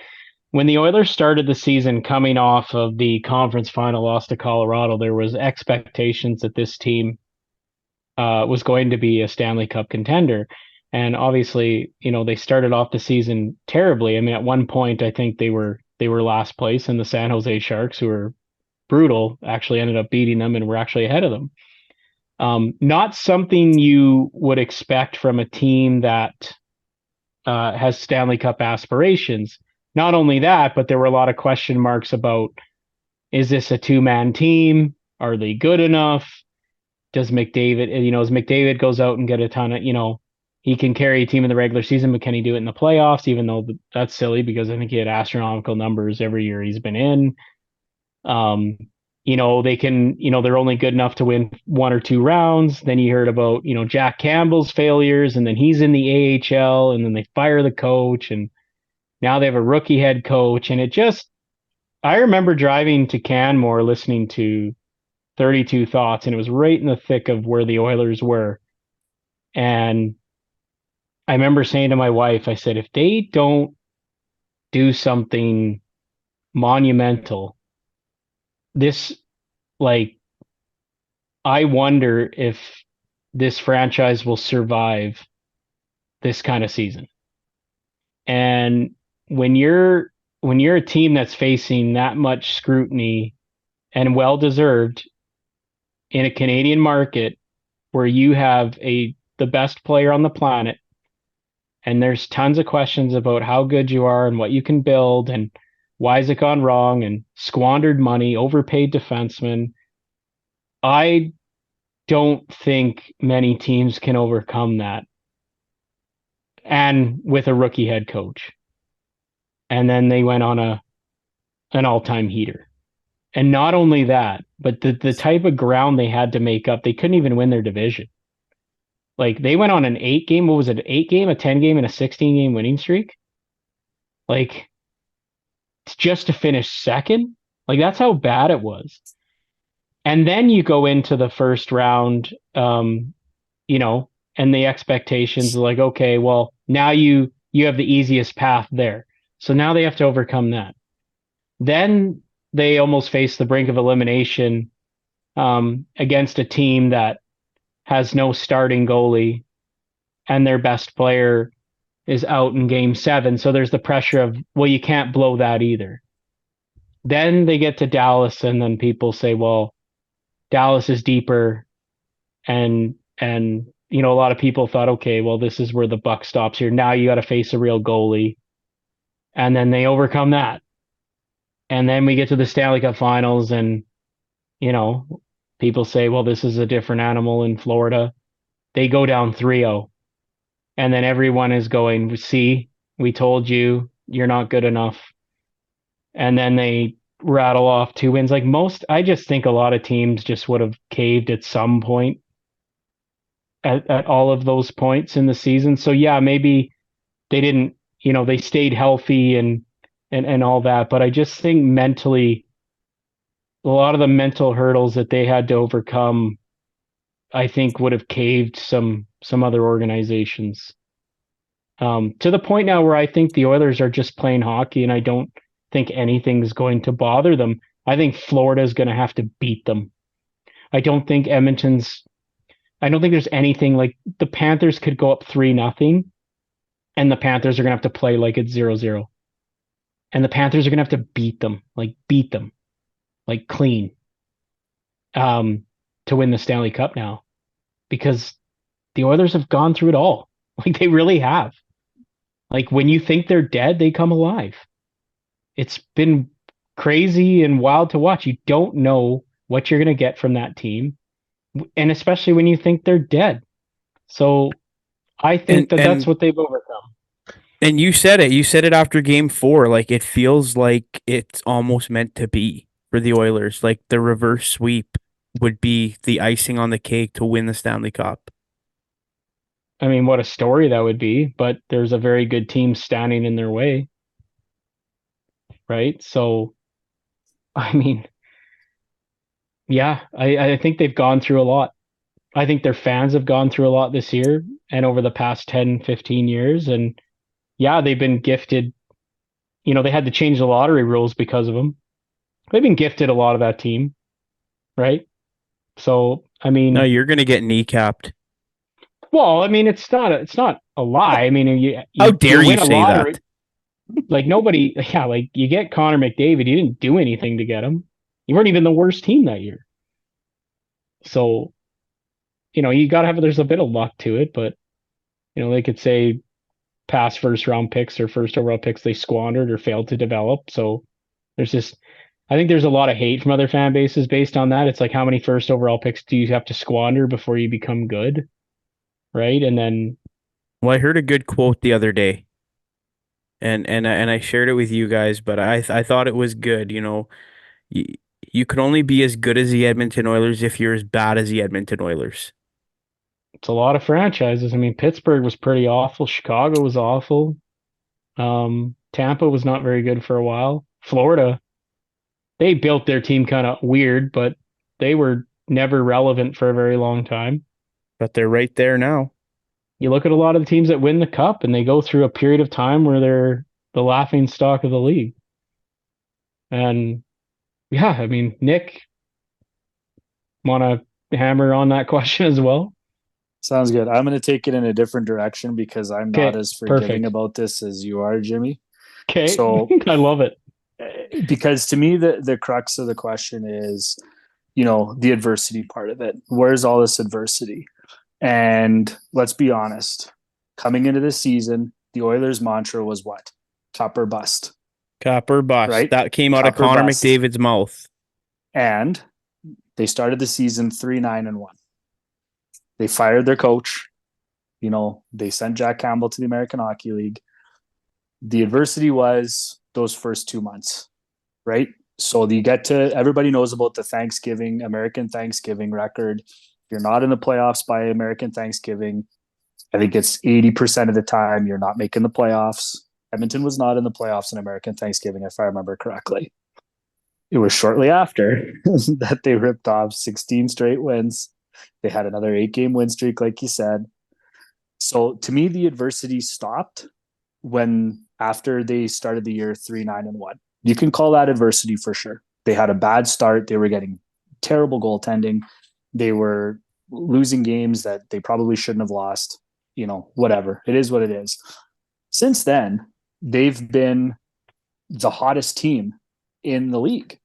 When the Oilers started the season coming off of the conference final loss to Colorado, there was expectations that this team was going to be a Stanley Cup contender. And obviously, they started off the season terribly. I mean, at one point, I think they were last place, and the San Jose Sharks, who were brutal, actually ended up beating them and were actually ahead of them. Not something you would expect from a team that has Stanley Cup aspirations. Not only that, but there were a lot of question marks about, is this a two-man team? Are they good enough? Does McDavid, as McDavid goes out and get a ton of, he can carry a team in the regular season, but can he do it in the playoffs? Even though that's silly because I think he had astronomical numbers every year he's been in. They can, they're only good enough to win one or two rounds. Then you heard about, Jack Campbell's failures, and then he's in the AHL, and then they fire the coach, and now they have a rookie head coach. And I remember driving to Canmore listening to 32 Thoughts, and it was right in the thick of where the Oilers were. And I remember saying to my wife, I said, if they don't do something monumental, this, like, I wonder if this franchise will survive this kind of season. And when you're a team that's facing that much scrutiny, and well deserved, in a Canadian market where you have the best player on the planet, and there's tons of questions about how good you are and what you can build and why has it gone wrong and squandered money, overpaid defensemen. I don't think many teams can overcome that. And with a rookie head coach. And then they went on an all-time heater. And not only that, but the type of ground they had to make up, they couldn't even win their division. Like, they went on an 8-game, what was it, 8-game, a 10-game, and a 16-game winning streak? Like, just to finish second? Like, that's how bad it was. And then you go into the first round, and the expectations are like, okay, well, now you have the easiest path there. So now they have to overcome that. Then they almost face the brink of elimination against a team that has no starting goalie, and their best player is out in game 7. So there's the pressure of, well, you can't blow that either. Then they get to Dallas, and then people say, well, Dallas is deeper. And a lot of people thought, okay, well, this is where the buck stops here. Now you got to face a real goalie. And then they overcome that. And then we get to the Stanley Cup Finals, and, people say, well, this is a different animal in Florida. They go down 3-0. And then everyone is going, see, we told you, you're not good enough. And then they rattle off 2 wins. I just think a lot of teams just would have caved at some point at all of those points in the season. So yeah, maybe they didn't, they stayed healthy and all that. But I just think mentally, a lot of the mental hurdles that they had to overcome, I think would have caved some other organizations. To the point now where I think the Oilers are just playing hockey, and I don't think anything's going to bother them. I think Florida is going to have to beat them. I don't think there's anything, like, the Panthers could go up 3-0, and the Panthers are going to have to play like it's 0-0. And the Panthers are going to have to beat them, like clean. to win the Stanley Cup now, because the Oilers have gone through it all. Like, they really have. Like, when you think they're dead, they come alive. It's been crazy and wild to watch. You don't know what you're going to get from that team, and especially when you think they're dead. So I think that's what they've overcome. And you said it. You said it after game 4. Like, it feels like it's almost meant to be for the Oilers. Like, the reverse sweep would be the icing on the cake to win the Stanley Cup. I mean, what a story that would be, but there's a very good team standing in their way. Right? So, I mean, yeah, I think they've gone through a lot. I think their fans have gone through a lot this year and over the past 10, 15 years. And yeah, they've been gifted. They had to change the lottery rules because of them. They've been gifted a lot of that team, right? So, I mean, No, you're going to get kneecapped. well, I mean, it's not a lie. I mean, you How dare you win a say lottery, that? like nobody, yeah, like you get Connor McDavid, you didn't do anything to get him. You weren't even the worst team that year. So, you got to have, there's a bit of luck to it, but, they could say past first round picks or first overall picks they squandered or failed to develop. So I think there's a lot of hate from other fan bases based on that. It's like, how many first overall picks do you have to squander before you become good? Right. And then, Well, I heard a good quote the other day, and I shared it with you guys, but I thought it was good. You, you can only be as good as the Edmonton Oilers if you're as bad as the Edmonton Oilers. it's a lot of franchises. I mean, Pittsburgh was pretty awful. Chicago was awful. Tampa was not very good for a while. Florida, they built their team kind of weird, but they were never relevant for a very long time. But they're right there now. You look at a lot of the teams that win the cup and they go through a period of time where they're the laughing stock of the league. And yeah, I mean, Nick, want to hammer on that question as well? Sounds good. I'm going to take it in a different direction because I'm not as forgiving perfect. about this as you are, Jimmy. Okay. So I love it. Because to me, the crux of the question is, the adversity part of it. Where's all this adversity? And let's be honest, coming into this season, the Oilers' mantra was what? Cup or bust. Cup or bust. Right? That came out Cup of Connor bust. McDavid's mouth. And they started the season 3-9-1. They fired their coach. They sent Jack Campbell to the American Hockey League. The adversity was those first 2 months, right? So you get to, everybody knows about the American Thanksgiving record. You're not in the playoffs by American Thanksgiving. I think it's 80% of the time you're not making the playoffs. Edmonton was not in the playoffs in American Thanksgiving, if I remember correctly. It was shortly after that they ripped off 16 straight wins. They had another 8-game win streak, like you said. So to me, the adversity stopped after they started the year 3-9-1. You can call that adversity for sure. They had a bad start. They were getting terrible goaltending. They were losing games that they probably shouldn't have lost. Whatever. It is what it is. Since then, they've been the hottest team in the league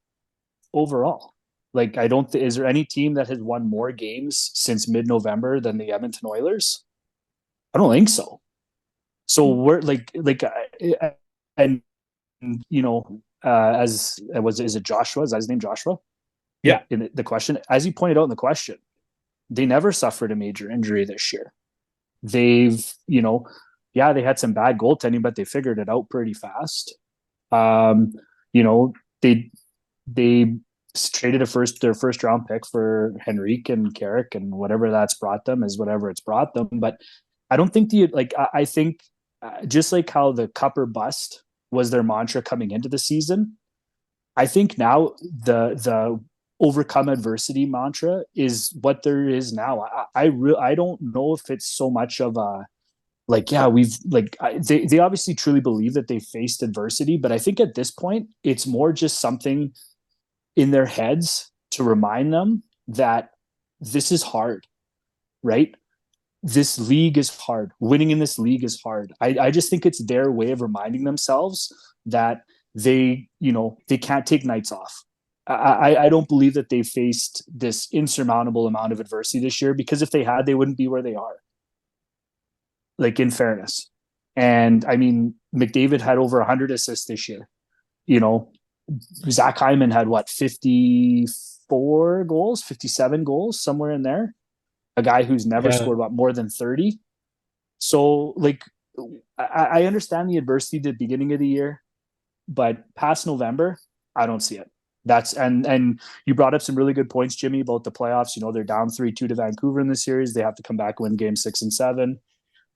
overall. Like, is there any team that has won more games since mid-November than the Edmonton Oilers? I don't think so. So we're is it Joshua? Is that his name, Joshua? Yeah. In the question, as you pointed out in the question, they never suffered a major injury this year. They've, they had some bad goaltending, but they figured it out pretty fast. They traded their first round pick for Henrique and Carrick, and whatever that's brought them is whatever it's brought them. But I don't think I think just like how the cup or bust was their mantra coming into the season, I think now the overcome adversity mantra is what there is now. I don't know if it's so much of a they obviously truly believe that they faced adversity, but I think at this point it's more just something in their heads to remind them that this is hard, right? This league is hard. Winning in this league is hard. I just think it's their way of reminding themselves that they can't take nights off. I don't believe that they faced this insurmountable amount of adversity this year, because if they had, they wouldn't be where they are. Like, in fairness. And I mean, McDavid had over 100 assists this year. You know, Zach Hyman had what, 54 goals, 57 goals, somewhere in there. A guy who's never scored more than 30. So, like, I understand the adversity at the beginning of the year, but past November, I don't see it. And you brought up some really good points, Jimmy, about the playoffs. You know, they're down 3-2 to Vancouver in the series. They have to come back and win game 6 and 7.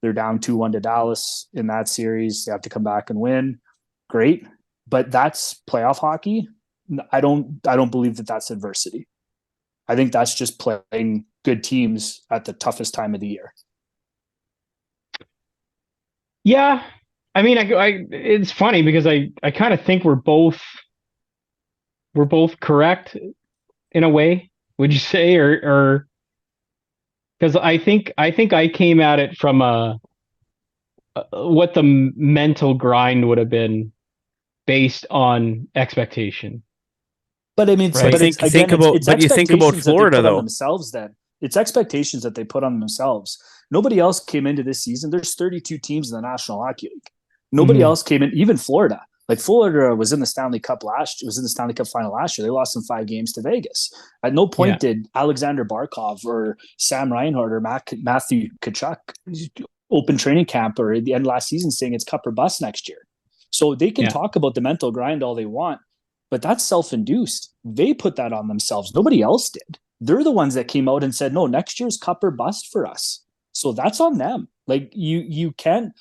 They're down 2-1 to Dallas in that series. They have to come back and win. Great. But that's playoff hockey. I don't believe that that's adversity. I think that's just playing good teams at the toughest time of the year. Yeah. I mean, I it's funny because I kind of think we're both correct in a way, would you say? Or because I think I came at it from what the mental grind would have been based on expectation. But I mean, right? but you think about Florida, though. Themselves, then it's expectations that they put on themselves. Nobody else came into this season. There's 32 teams in the National Hockey League. Nobody else came in, even Florida. Like, Florida was in the Stanley Cup Final last year. They lost in 5 games to Vegas. At no point did Alexander Barkov or Sam Reinhart or Matthew Tkachuk open training camp or at the end of last season saying it's cup or bust next year. So they can talk about the mental grind all they want, but that's self-induced. They put that on themselves. Nobody else did. They're the ones that came out and said, no, next year's cup or bust for us. So that's on them. Like, you can't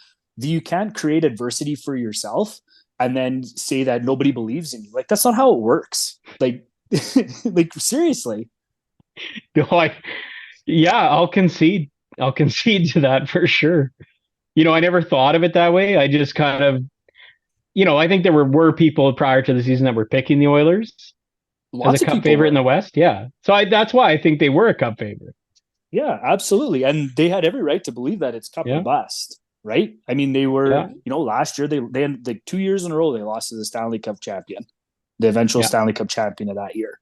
create adversity for yourself and then say that nobody believes in you. Like, that's not how it works. Like, like, seriously. No, I'll concede to that for sure. You know, I never thought of it that way. I just kind of, you know, I think there were people prior to the season that were picking the Oilers as a cup favorite in the West. Yeah. So that's why I think they were a cup favorite. Yeah, absolutely. And they had every right to believe that it's cup or bust, right? I mean, they were, you know, last year, they had like 2 years in a row, they lost to the Stanley Cup champion, the eventual Stanley Cup champion of that year.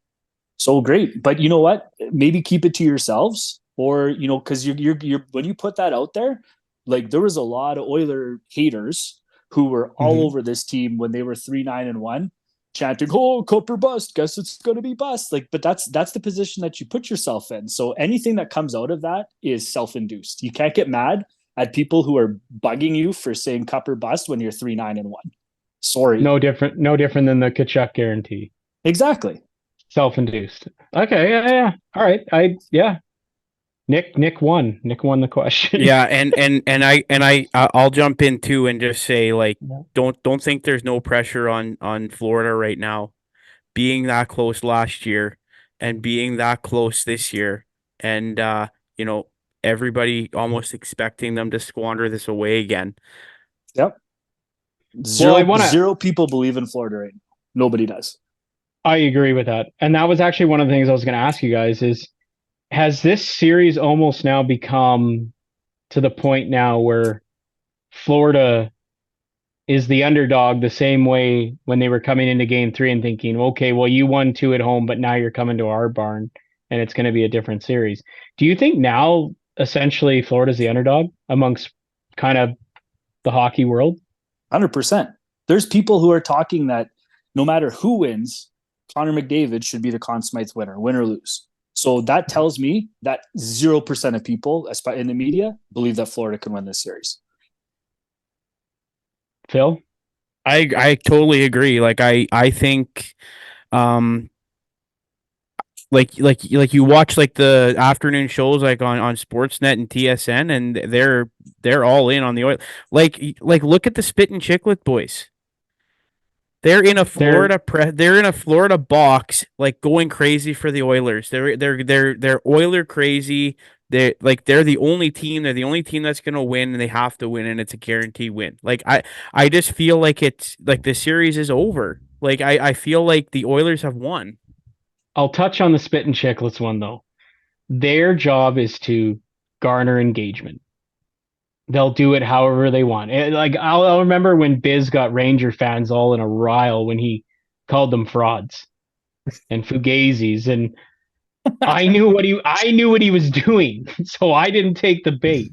So great. But you know what? Maybe keep it to yourselves, or, you know, because you're when you put that out there, like, there was a lot of Oiler haters who were all over this team when they were 3-9-1, chanting, "Oh, cup or bust, guess it's going to be bust." Like, but that's the position that you put yourself in. So anything that comes out of that is self-induced. You can't get mad at people who are bugging you for saying cup or bust when you're 3-9-1. Sorry. No different than the Tkachuk guarantee. Exactly. Self-induced. Okay, yeah. All right. Nick won. Nick won the question. Yeah, I'll jump in too and just say, like, don't think there's no pressure on Florida right now, being that close last year and being that close this year, and you know, everybody almost expecting them to squander this away again. Yep. Zero people believe in Florida right now. Nobody does. I agree with that. And that was actually one of the things I was going to ask you guys is, has this series almost now become to the point now where Florida is the underdog the same way when they were coming into game 3 and thinking, okay, well, you won 2 at home, but now you're coming to our barn and it's going to be a different series. Do you think now essentially Florida's the underdog amongst kind of the hockey world? 100%. There's people who are talking that no matter who wins, Connor McDavid should be the Conn Smythe winner, win or lose. So that tells me that 0% of people in the media believe that Florida can win this series. Phil? I totally agree. Like, I think like you watch like the afternoon shows like on Sportsnet and TSN, and they're all in on the oil. Like look at the Spit and Chiclet boys. They're in a Florida box, like, going crazy for the Oilers. They're Oiler crazy. They're the only team. They're the only team that's gonna win, and they have to win, and it's a guaranteed win. Like, I just feel like it's like the series is over. Like, I feel like the Oilers have won. I'll touch on the Spit and Chicklets one though. Their job is to garner engagement. They'll do it however they want. Like, I'll remember when Biz got Ranger fans all in a rile when he called them frauds. and Fugazis, and I knew what he was doing, so I didn't take the bait.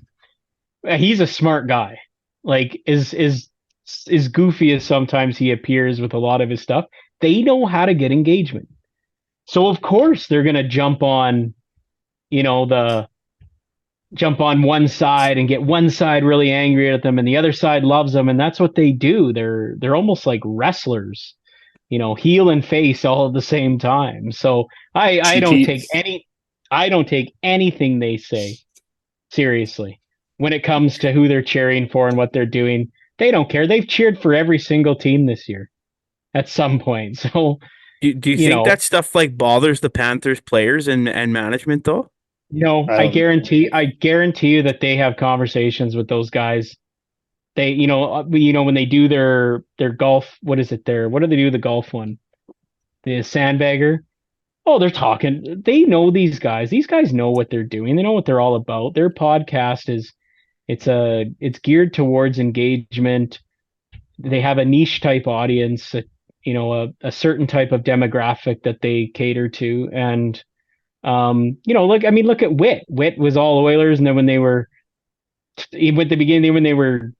He's a smart guy. Like is goofy as sometimes he appears with a lot of his stuff. They know how to get engagement. So of course they're gonna jump on one side and get one side really angry at them and the other side loves them, and that's what they do. They're almost like wrestlers, heel and face all at the same time. So I don't take anything they say seriously when it comes to who they're cheering for and what they're doing. They don't care. They've cheered for every single team this year at some point. So Do you think that stuff like bothers the Panthers players and management though? I guarantee you that they have conversations with those guys. They, when they do their golf, what do they do the golf one? The sandbagger. Oh, they're talking. They know these guys. These guys know what they're doing. They know what they're all about. Their podcast it's geared towards engagement. They have a niche type audience, a certain type of demographic that they cater to. And look at Witt. Witt was all Oilers, and then when they were at the beginning, when they were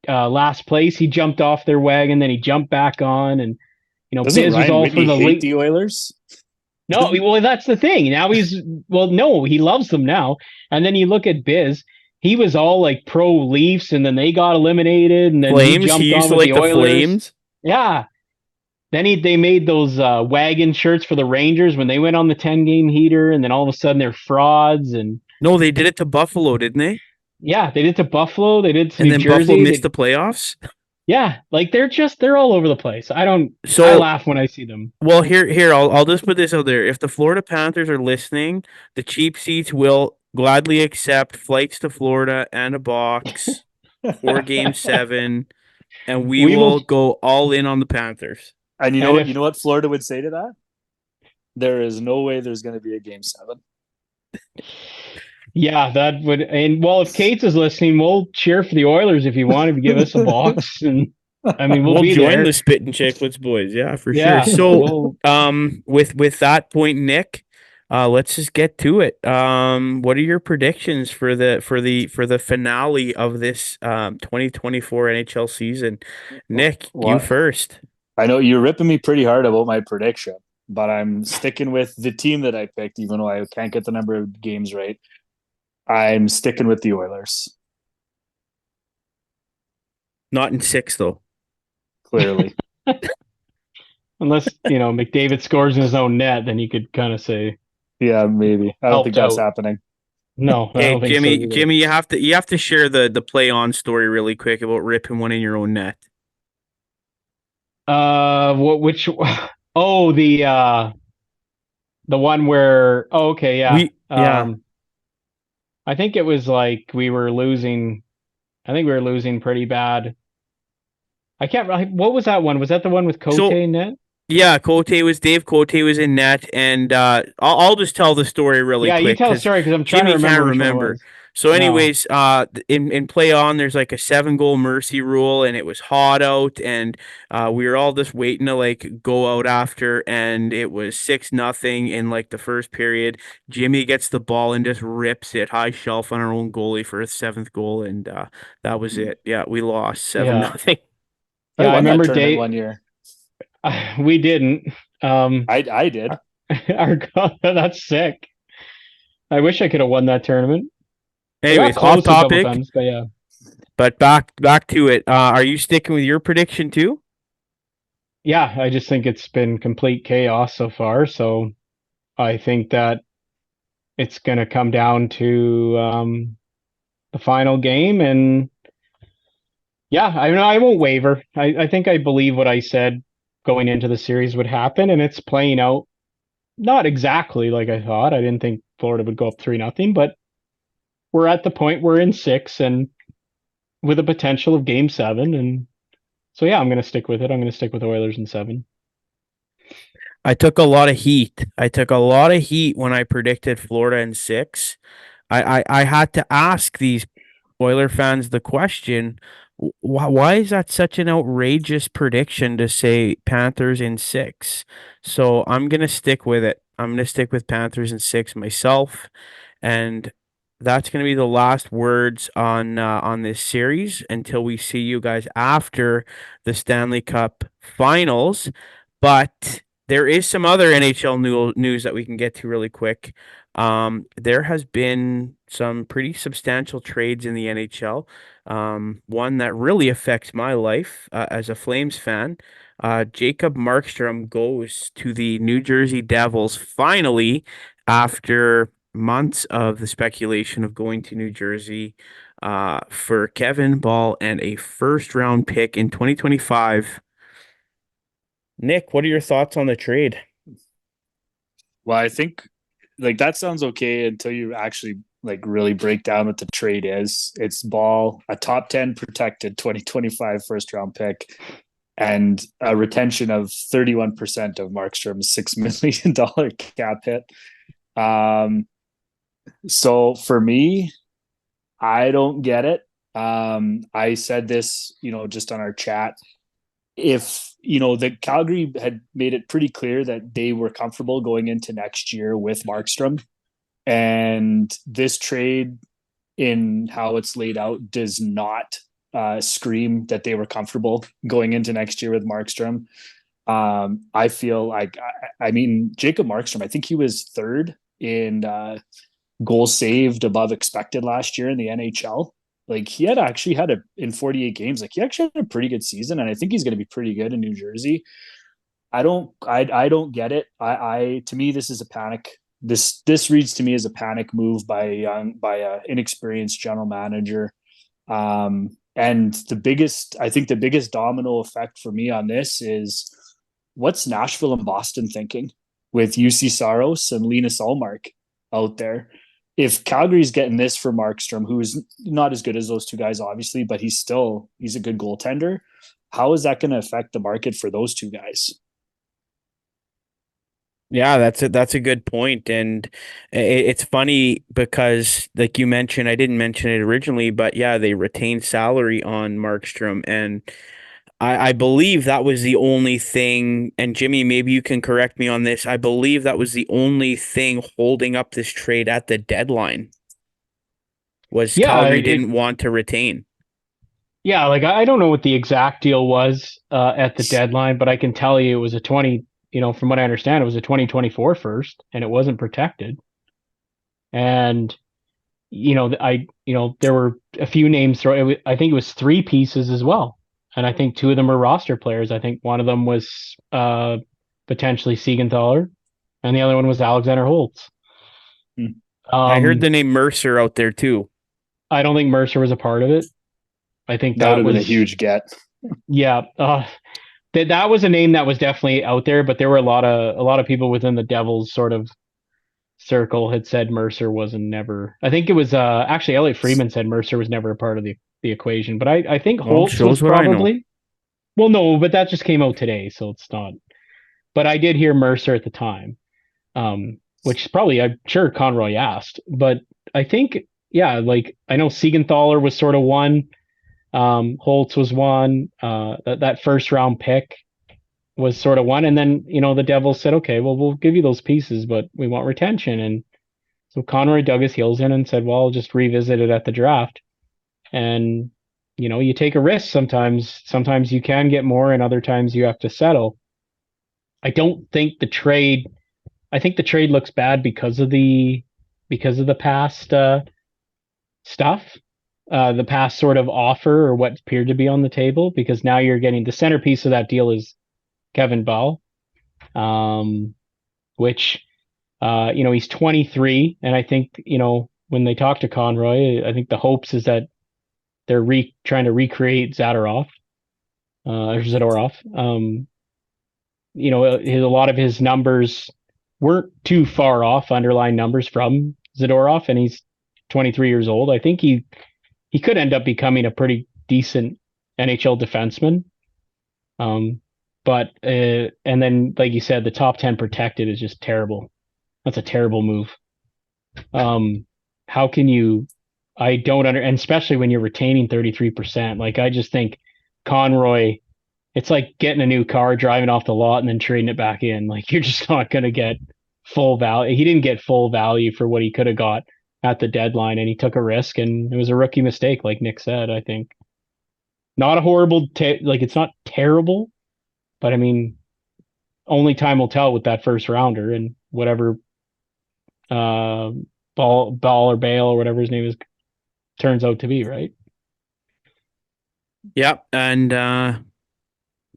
last place, he jumped off their wagon, then he jumped back on, and Doesn't Biz Ryan was all Whitney for the hate the Oilers? No, well, that's the thing. Now no, he loves them now. And then you look at Biz, he was all like pro Leafs, and then they got eliminated, and then Flames. he jumped He on used to with like the the Oilers. Flames. Yeah. Then they made those wagon shirts for the Rangers when they went on the 10-game heater, and then all of a sudden they're frauds. And No, they did it to Buffalo, didn't they? yeah, they did to Buffalo. They did to And New then Jersey. Buffalo missed the playoffs. Yeah, like they're all over the place. I laugh when I see them. Well, here, I'll just put this out there. If the Florida Panthers are listening, the cheap seats will gladly accept flights to Florida and a box for Game 7, and we will go all in on the Panthers. And you know what Florida would say to that? There is no way there's going to be a Game 7. Yeah, that would. And well, if Cates is listening, we'll cheer for the Oilers if you want to give us a box. And I mean, we'll be join there. the Spit and Chicklets boys, yeah, for sure. So, with that point, Nick, let's just get to it. What are your predictions for the finale of this 2024 NHL season? Nick, you first. I know you're ripping me pretty hard about my prediction, but I'm sticking with the team that I picked, even though I can't get the number of games right. I'm sticking with the Oilers. Not in 6, though. Clearly. Unless, McDavid scores in his own net, then you could kind of say. Yeah, maybe. I don't think that's happening. No. Hey, Jimmy, you have to share the play on story really quick about ripping one in your own net. The one where, okay, yeah. Yeah. I think it was like we were losing pretty bad. I can't really, what was that one? Was that the one with Cote in net? Yeah, Dave Cote was in net, and I'll just tell the story really quick. Yeah, you tell the story because I'm trying to remember. So anyways, in play on, there's like a 7-goal mercy rule, and it was hot out, and we were all just waiting to like go out after, and it was 6-0 in like the first period. Jimmy gets the ball and just rips it high shelf on our own goalie for his 7th goal, and that was it. Yeah, we lost 7-0. Yeah, I remember Dave 1 year. We didn't. I did. That's sick. I wish I could have won that tournament. Anyways, off topic. Times, but yeah. But back to it. Are you sticking with your prediction too? Yeah, I just think it's been complete chaos so far. So I think that it's going to come down to the final game, and yeah, I won't waver. I think I believe what I said going into the series would happen, and it's playing out not exactly like I thought. I didn't think Florida would go up 3-0, but we're at the point we're in 6 and with a potential of Game 7, and so yeah, I'm going to stick with it. I'm going to stick with Oilers in 7. I took a lot of heat. When I predicted Florida in 6. I had to ask these Oiler fans the question, Why is that such an outrageous prediction to say Panthers in six? So I'm gonna stick with it. I'm gonna stick with Panthers in six myself, and that's gonna be the last words on this series until we see you guys after the Stanley Cup Finals. But there is some other NHL news that we can get to really quick. There has been some pretty substantial trades in the NHL. One that really affects my life as a Flames fan. Jacob Markstrom goes to the New Jersey Devils finally after months of the speculation of going to New Jersey for Kevin Ball and a first round pick in 2025. Nick, what are your thoughts on the trade? Well, I think like that sounds okay until you actually like really break down what the trade is. It's Ball, a top 10 protected 2025 first round pick, and a retention of 31% of Markstrom's $6 million cap hit. So for me, I don't get it. I said this, just on our chat. If, the Calgary had made it pretty clear that they were comfortable going into next year with Markstrom, and this trade in how it's laid out does not scream that they were comfortable going into next year with Markstrom. I feel like, I mean, Jacob Markstrom, I think he was third in goals saved above expected last year in the NHL. Like he had actually had in 48 games, like he actually had a pretty good season, and I think he's going to be pretty good in New Jersey. I don't get it. To me, this is a panic. This reads to me as a panic move by a inexperienced general manager. And I think the biggest domino effect for me on this is what's Nashville and Boston thinking with UC Saros and Linus Ullmark out there. If Calgary's getting this for Markstrom, who is not as good as those two guys, obviously, but he's a good goaltender. How is that going to affect the market for those two guys? Yeah, that's a good point, and it's funny because, like you mentioned, I didn't mention it originally, but yeah, they retained salary on Markstrom, and I believe that was the only thing. And Jimmy, maybe you can correct me on this. I believe that was the only thing holding up this trade at the deadline. Was Calgary didn't want to retain. Yeah, like I don't know what the exact deal was at the deadline, but I can tell you it was from what I understand, it was a 2024 first, and it wasn't protected. And there were a few names thrown. I think it was three pieces as well, and I think two of them were roster players. I think one of them was potentially Siegenthaler, and the other one was Alexander Holtz. I heard the name Mercer out there too. I don't think Mercer was a part of it. I think that would have been a huge get. Yeah, that was a name that was definitely out there, but there were a lot of people within the Devils sort of circle had said Mercer wasn't never. I think it was actually Elliot Friedman said Mercer was never a part of the equation, but I think Holtz was probably. Well, no, but that just came out today, so it's not. But I did hear Mercer at the time, which probably I'm sure Conroy asked, but I think like I know Siegenthaler was sort of one. Holtz was one. That first round pick was sort of one, and then the Devils said, okay, well we'll give you those pieces, but we want retention, and so Conroy dug his heels in and said, well, I'll just revisit it at the draft, and you take a risk sometimes. Sometimes you can get more, and other times you have to settle. I don't think the trade. I think the trade looks bad because of the past stuff. The past sort of offer or what appeared to be on the table, because now you're getting the centerpiece of that deal is Kevin Ball, which, he's 23. And I think, when they talk to Conroy, I think the hopes is that they're trying to recreate Zadorov. A lot of his numbers weren't too far off, underlying numbers from Zadorov, and he's 23 years old. I think he could end up becoming a pretty decent NHL defenseman. But and then, like you said, the top 10 protected is just terrible. That's a terrible move. How can you I don't and especially when you're retaining 33%. Like, I just think Conroy, it's like getting a new car, driving off the lot, and then trading it back in. Like, you're just not going to get full value. He didn't get full value for what he could have got at the deadline, and he took a risk, and it was a rookie mistake, like Nick said. I think not a horrible, like, it's not terrible, but I mean, only time will tell with that first rounder and whatever uh, ball or Bale or whatever his name is turns out to be, right? Yep. And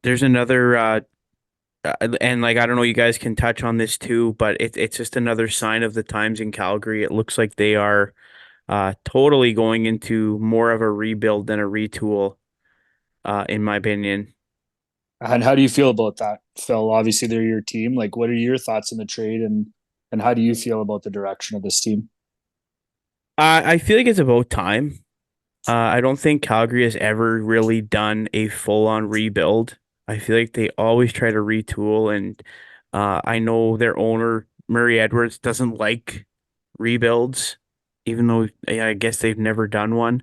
there's another and like I don't know, you guys can touch on this too, but it's just another sign of the times in Calgary. It looks like they are totally going into more of a rebuild than a retool, in my opinion. And how do you feel about that, Phil? Obviously, they're your team. Like, what are your thoughts on the trade, and how do you feel about the direction of this team? I feel like it's about time. I don't think Calgary has ever really done a full-on rebuild. I feel like they always try to retool, and I know their owner, Murray Edwards, doesn't like rebuilds, even though I guess they've never done one.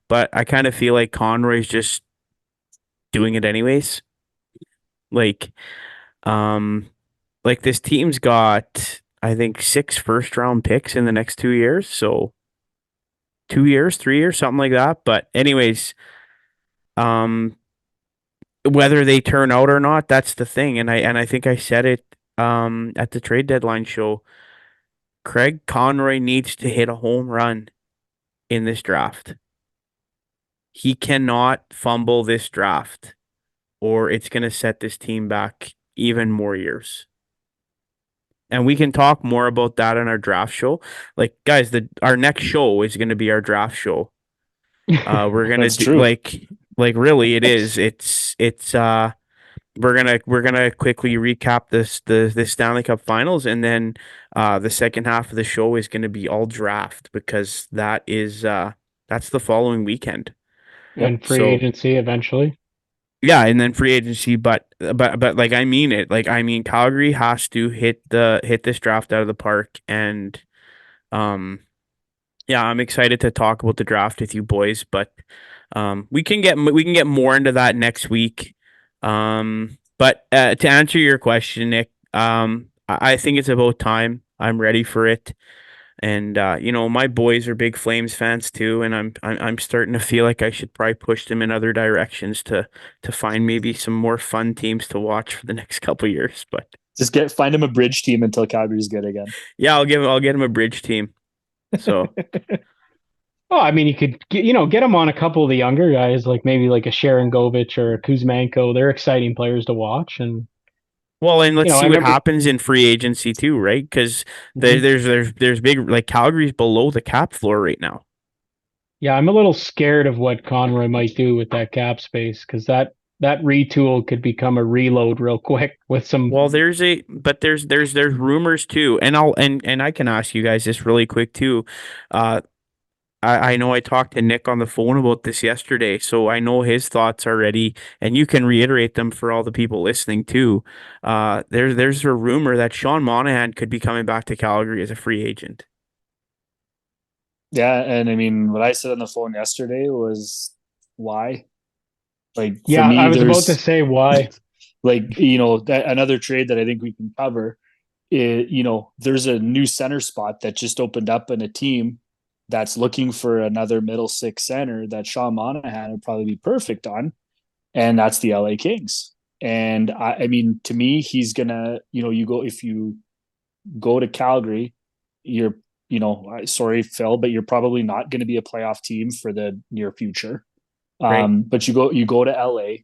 But I kind of feel like Conroy's just doing it anyways. Like, um, like this team's got, I think, 6 first-round picks in the next 2 years. So 2 years, 3 years, something like that. But anyways, um, whether they turn out or not, that's the thing. And I think I said it at the trade deadline show. Craig Conroy needs to hit a home run in this draft. He cannot fumble this draft, or it's going to set this team back even more years. And we can talk more about that on our draft show. Like, guys, our next show is going to be our draft show. We're gonna That's do true. like really it is. It's we're gonna quickly recap this Stanley Cup Finals, and then the second half of the show is gonna be all draft because that's the following weekend. And free So agency eventually. yeah, and then free agency, but like I mean it. Like I mean Calgary has to hit this draft out of the park, and um yeah, I'm excited to talk about the draft with you boys, but we can get more into that next week. But to answer your question, Nick, I think it's about time. I'm ready for it. And my boys are big Flames fans too, and I'm starting to feel like I should probably push them in other directions to find maybe some more fun teams to watch for the next couple years. But Just find him a bridge team until Calgary's good again. yeah, I'll get him a bridge team. So Oh, I mean, you could get them on a couple of the younger guys, like maybe like a Sharon Govich or a Kuzmenko. They're exciting players to watch, and well, and let's I see what remember. happens in free agency too, right? Because Mhm. there's big like Calgary's below the cap floor right now. Yeah, I'm a little scared of what Conroy might do with that cap space because that retool could become a reload real quick with some. Well, there's rumors too, and I can ask you guys this really quick too. Uh, I know I talked to Nick on the phone about this yesterday, so I know his thoughts already, and you can reiterate them for all the people listening too. There's a rumor that Sean Monahan could be coming back to Calgary as a free agent. Yeah, and I mean, what I said on the phone yesterday was why. Like for Yeah, I me, was about to there's say why. like another trade that I think we can cover. There's a new center spot that just opened up in a team that's looking for another middle six center that Sean Monahan would probably be perfect on, and that's the LA Kings. And I mean, to me, he's gonna, if you go to Calgary, you're, sorry, Phil, but you're probably not going to be a playoff team for the near future. Right. But you go to LA,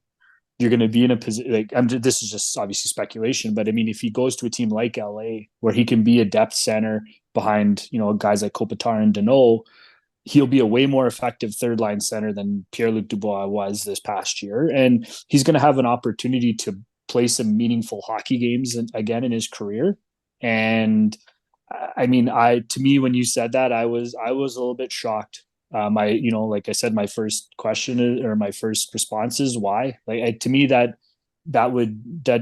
you're going to be in a position like this is just obviously speculation, but I mean, if he goes to a team like LA where he can be a depth center behind, guys like Kopitar and Danault, he'll be a way more effective third line center than Pierre-Luc Dubois was this past year. And he's going to have an opportunity to play some meaningful hockey games again in his career. And I mean, to me, when you said that, I was a little bit shocked. Like I said, my first question or my first response is why. Like to me, that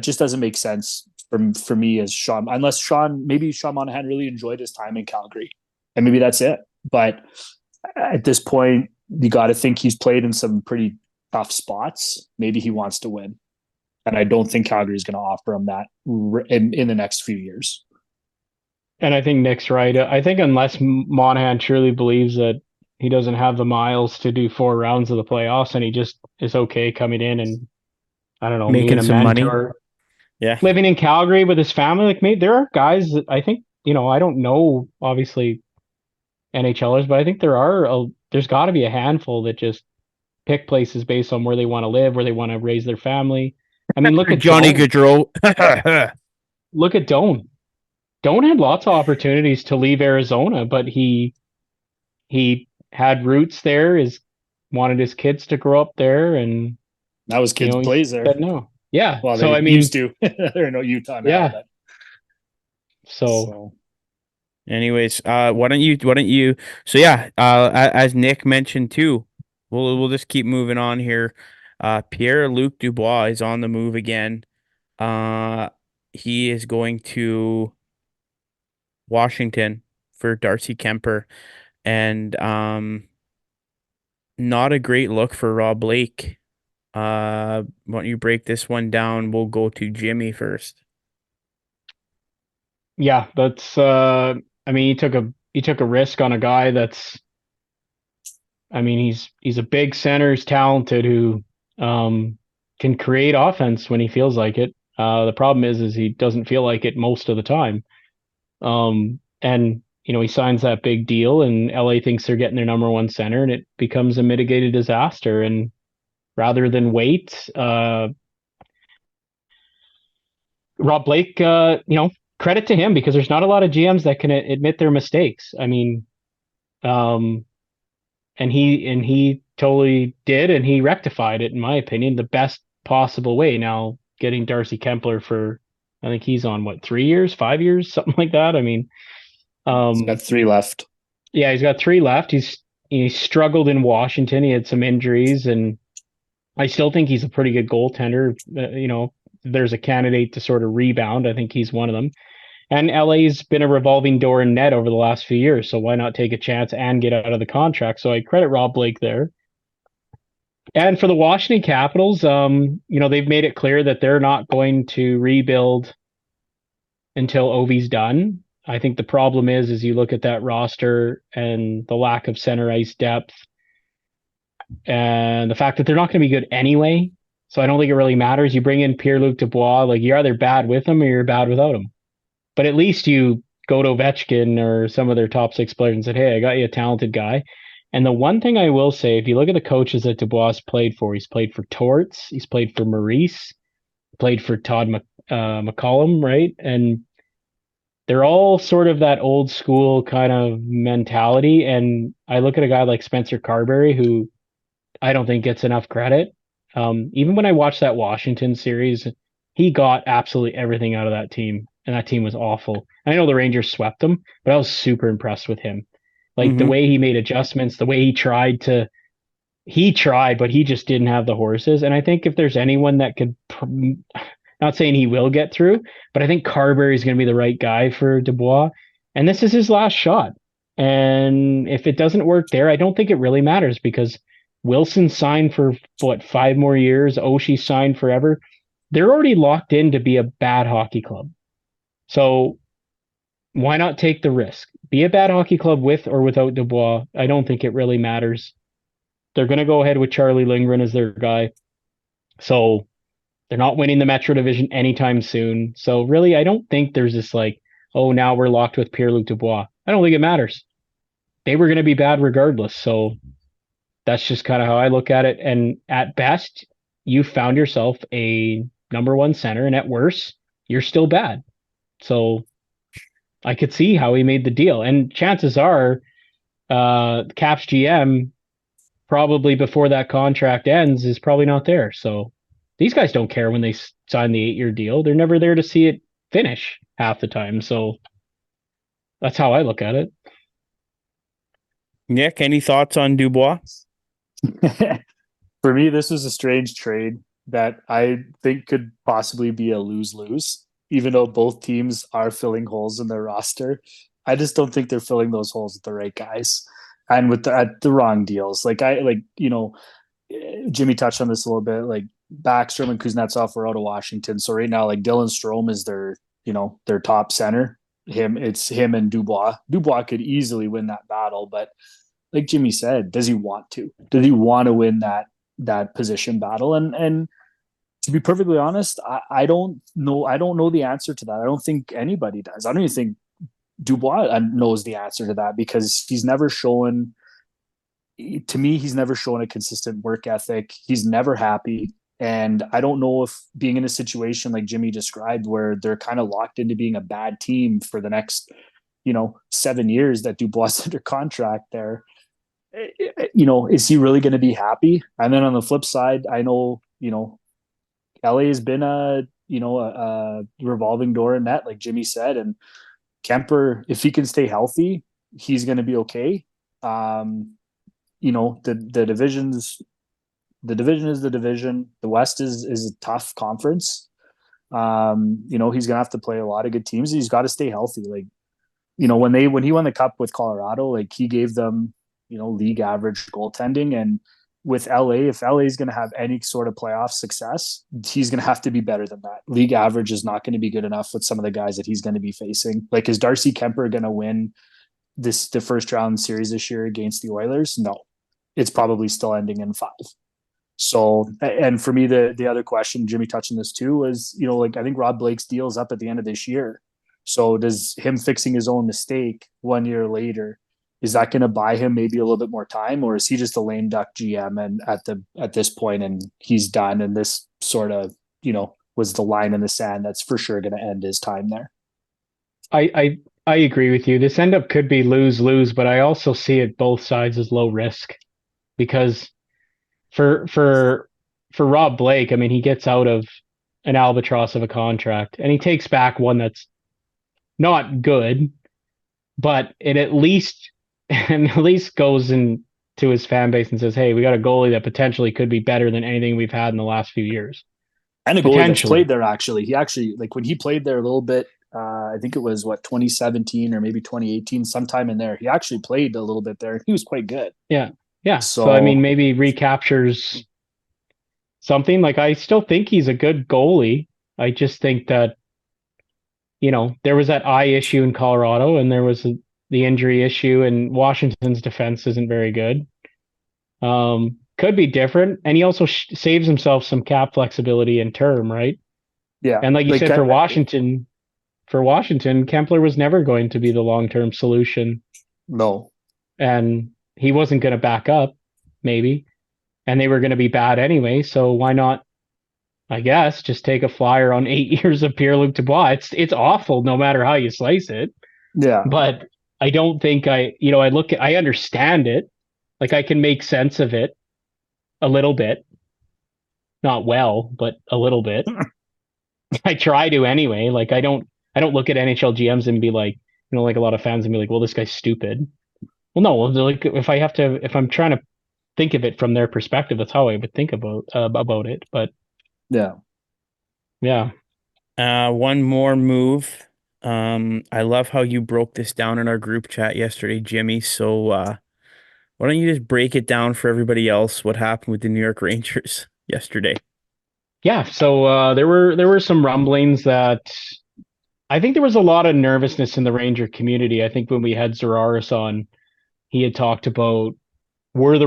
just doesn't make sense for me as Sean, unless maybe Sean Monahan really enjoyed his time in Calgary, and maybe that's it. But at this point, you got to think he's played in some pretty tough spots. Maybe he wants to win. And I don't think Calgary is going to offer him that in the next few years. And I think Nick's right. I think unless Monahan truly believes that he doesn't have the miles to do 4 rounds of the playoffs and he just is okay coming in and, I don't know, Making being a some money. mentor, Yeah. living in Calgary with his family. Like, maybe there are guys that I think, I don't know, obviously, NHLers, but I think there's got to be a handful that just pick places based on where they want to live, where they want to raise their family. I mean, look at Johnny Doan. Goodrow. Look at Doan. Doan had lots of opportunities to leave Arizona, but he had roots there, wanted his kids to grow up there, and Now his kids he plays there. said no. Yeah. Well, So they I mean, used to. They're no Utah now. Yeah. But, so Anyways, why don't you so yeah, as Nick mentioned too, we'll just keep moving on here. Pierre-Luc Dubois is on the move again. He is going to Washington for Darcy Kemper, and not a great look for Rob Blake. Why don't you break this one down? We'll go to Jimmy first. yeah, that's I mean, he took a risk on a guy that's, I mean, he's a big center, he's talented, who can create offense when he feels like it. The problem is he doesn't feel like it most of the time. And he signs that big deal, and LA thinks they're getting their number one center, and it becomes a mitigated disaster. And rather than wait, Rob Blake, credit to him, because there's not a lot of GMs that can admit their mistakes. I mean, and he totally did, and he rectified it, in my opinion, the best possible way. Now, getting Darcy Kempler for, I think he's on 3 years, 5 years, something like that. I mean, he's got 3 left. Yeah, he's got 3 left. He struggled in Washington. He had some injuries, and I still think he's a pretty good goaltender. There's a candidate to sort of rebound. I think he's one of them. And LA's been a revolving door in net over the last few years, so why not take a chance and get out of the contract? So I credit Rob Blake there. And for the Washington Capitals, they've made it clear that they're not going to rebuild until Ovi's done. I think the problem is you look at that roster and the lack of center ice depth and the fact that they're not going to be good anyway. So I don't think it really matters. You bring in Pierre-Luc Dubois, like, you're either bad with him or you're bad without him. But at least you go to Ovechkin or some of their top 6 players and said, hey, I got you a talented guy. And the one thing I will say, if you look at the coaches that Dubois played for, he's played for Torts, he's played for Maurice, played for Todd McCollum, right? And they're all sort of that old school kind of mentality. And I look at a guy like Spencer Carberry, who I don't think gets enough credit. Even when I watched that Washington series, he got absolutely everything out of that team, and that team was awful. I know the Rangers swept them, but I was super impressed with him. Like, the way he made adjustments, the way he tried, but he just didn't have the horses. And I think if there's anyone that could, not saying he will get through, but I think Carberry is going to be the right guy for Dubois. And this is his last shot. And if it doesn't work there, I don't think it really matters, because Wilson signed for 5 more years. Oshie signed forever. They're already locked in to be a bad hockey club. So why not take the risk? Be a bad hockey club with or without Dubois. I don't think it really matters. They're going to go ahead with Charlie Lindgren as their guy. So they're not winning the Metro Division anytime soon. So really, I don't think there's this like, oh, now we're locked with Pierre-Luc Dubois. I don't think it matters. They were going to be bad regardless. So that's just kind of how I look at it. And at best, you found yourself a number one center, and at worst, you're still bad. So I could see how he made the deal. And chances are, Caps GM, probably before that contract ends, is probably not there. So these guys don't care when they sign the 8-year deal. They're never there to see it finish half the time. So that's how I look at it. Nick, any thoughts on Dubois? For me, this was a strange trade that I think could possibly be a lose-lose, even though both teams are filling holes in their roster. I just don't think they're filling those holes with the right guys. and with at the wrong deals. Jimmy touched on this a little bit. Like Backstrom and Kuznetsov are out of Washington, so right now like Dylan Strome is their top center. It's him and Dubois. Dubois could easily win that battle, but like Jimmy said, does he want to? Does he want to win that position battle? And to be perfectly honest, I don't know. I don't know the answer to that. I don't think anybody does. I don't even think Dubois knows the answer to that because he's never shown. To me, he's never shown a consistent work ethic. He's never happy. And I don't know if being in a situation like Jimmy described, where they're kind of locked into being a bad team for the next, 7 years that Dubois is under contract there, is he really going to be happy? And then on the flip side, I know, LA has been a revolving door in net, like Jimmy said, and Kemper, if he can stay healthy, he's going to be okay. The divisions, the division is the division. The West is a tough conference. He's going to have to play a lot of good teams. He's got to stay healthy. Like, when he won the cup with Colorado, like he gave them, league average goaltending. And with LA, if LA is going to have any sort of playoff success, he's going to have to be better than that. League average is not going to be good enough with some of the guys that he's going to be facing. Like, is Darcy Kemper going to win the first round series this year against the Oilers? No, it's probably still ending in 5. So, and for me, the other question, Jimmy touched on this too, was, I think Rob Blake's deal is up at the end of this year. So does him fixing his own mistake 1 year later, is that going to buy him maybe a little bit more time, or is he just a lame duck GM and at this point and he's done, and this sort of, was the line in the sand that's for sure going to end his time there? I agree with you. This end up could be lose-lose, but I also see it both sides as low risk because for Rob Blake, I mean, he gets out of an albatross of a contract and he takes back one that's not good, but it at least goes into his fan base and says, hey, we got a goalie that potentially could be better than anything we've had in the last few years. And a goalie that's played there, actually. He actually, like when he played there a little bit, I think it was 2017 or maybe 2018, sometime in there, he actually played a little bit there. He was quite good. Yeah. So I mean, maybe recaptures something. Like, I still think he's a good goalie. I just think that, there was that eye issue in Colorado and there was the injury issue, and Washington's defense isn't very good. Could be different. And he also saves himself some cap flexibility in term, right? Yeah. And like you said, for Washington, Kempler was never going to be the long-term solution. No. And he wasn't going to back up, maybe. And they were going to be bad anyway. So why not, I guess, just take a flyer on 8 years of Pierre-Luc Dubois? It's awful no matter how you slice it. Yeah. But I don't think I understand it. Like, I can make sense of it a little bit. Not well, but a little bit. I try to anyway. Like, I don't look at NHL GMs and be like, like a lot of fans and be like, well, this guy's stupid. Well, no, like if I'm trying to think of it from their perspective, that's how I would think about it. But yeah. One more move. I love how you broke this down in our group chat yesterday, Jimmy. So why don't you just break it down for everybody else? What happened with the New York Rangers yesterday? Yeah, so there were some rumblings that I think there was a lot of nervousness in the Ranger community. I think when we had Zararis on, he had talked about, was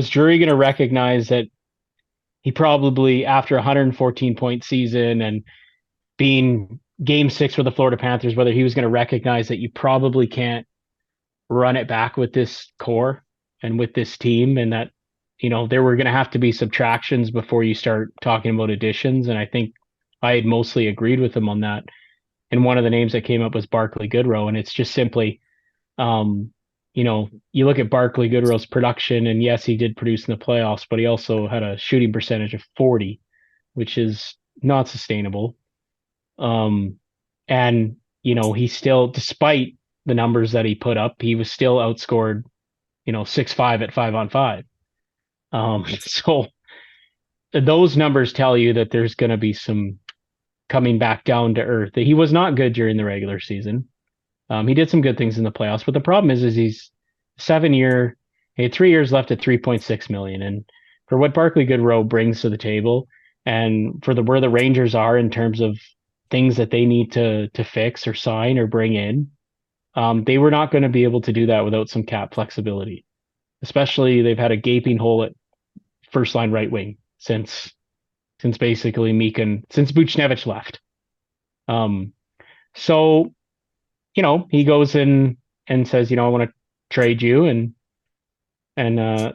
Drury going to recognize that he probably, after a 114-point season and being Game 6 for the Florida Panthers, whether he was going to recognize that you probably can't run it back with this core and with this team, and that, there were going to have to be subtractions before you start talking about additions. And I think I had mostly agreed with him on that. And one of the names that came up was Barclay Goodrow. And it's just simply, you look at Barclay Goodrow's production, and yes, he did produce in the playoffs, but he also had a shooting percentage of 40, which is not sustainable. And, he still, despite the numbers that he put up, he was still outscored, 6-5 at 5-on-5. So those numbers tell you that there's going to be some coming back down to earth. He was not good during the regular season. He did some good things in the playoffs, but the problem is 7-year, he had 3 years left at 3.6 million. And for what Barclay Goodrow brings to the table, and for where the Rangers are in terms of things that they need to fix or sign or bring in, they were not going to be able to do that without some cap flexibility. Especially they've had a gaping hole at first line right wing since basically since Buchnevich left. So he goes in and says, I want to trade you, and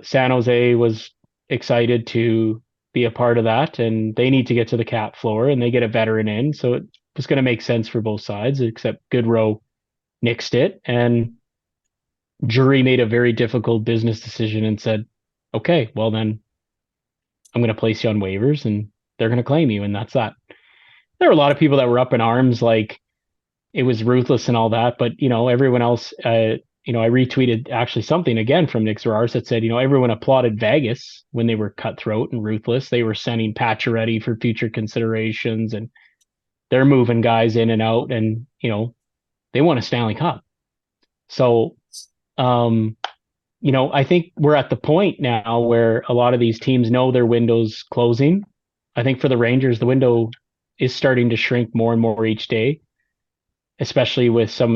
San Jose was excited to be a part of that, and they need to get to the cap floor, and they get a veteran in, so it was going to make sense for both sides, except Goodrow nixed it, and Drury made a very difficult business decision and said, okay, well then I'm going to place you on waivers, and they're going to claim you, and that's that. There were a lot of people that were up in arms, like it was ruthless and all that, but everyone else, I retweeted actually something again from Nick Zararis that said, everyone applauded Vegas when they were cutthroat and ruthless. They were sending Pacioretty for future considerations, and they're moving guys in and out, and they won a Stanley Cup. So, I think we're at the point now where a lot of these teams know their window's closing. I think for the Rangers, the window is starting to shrink more and more each day, especially with some,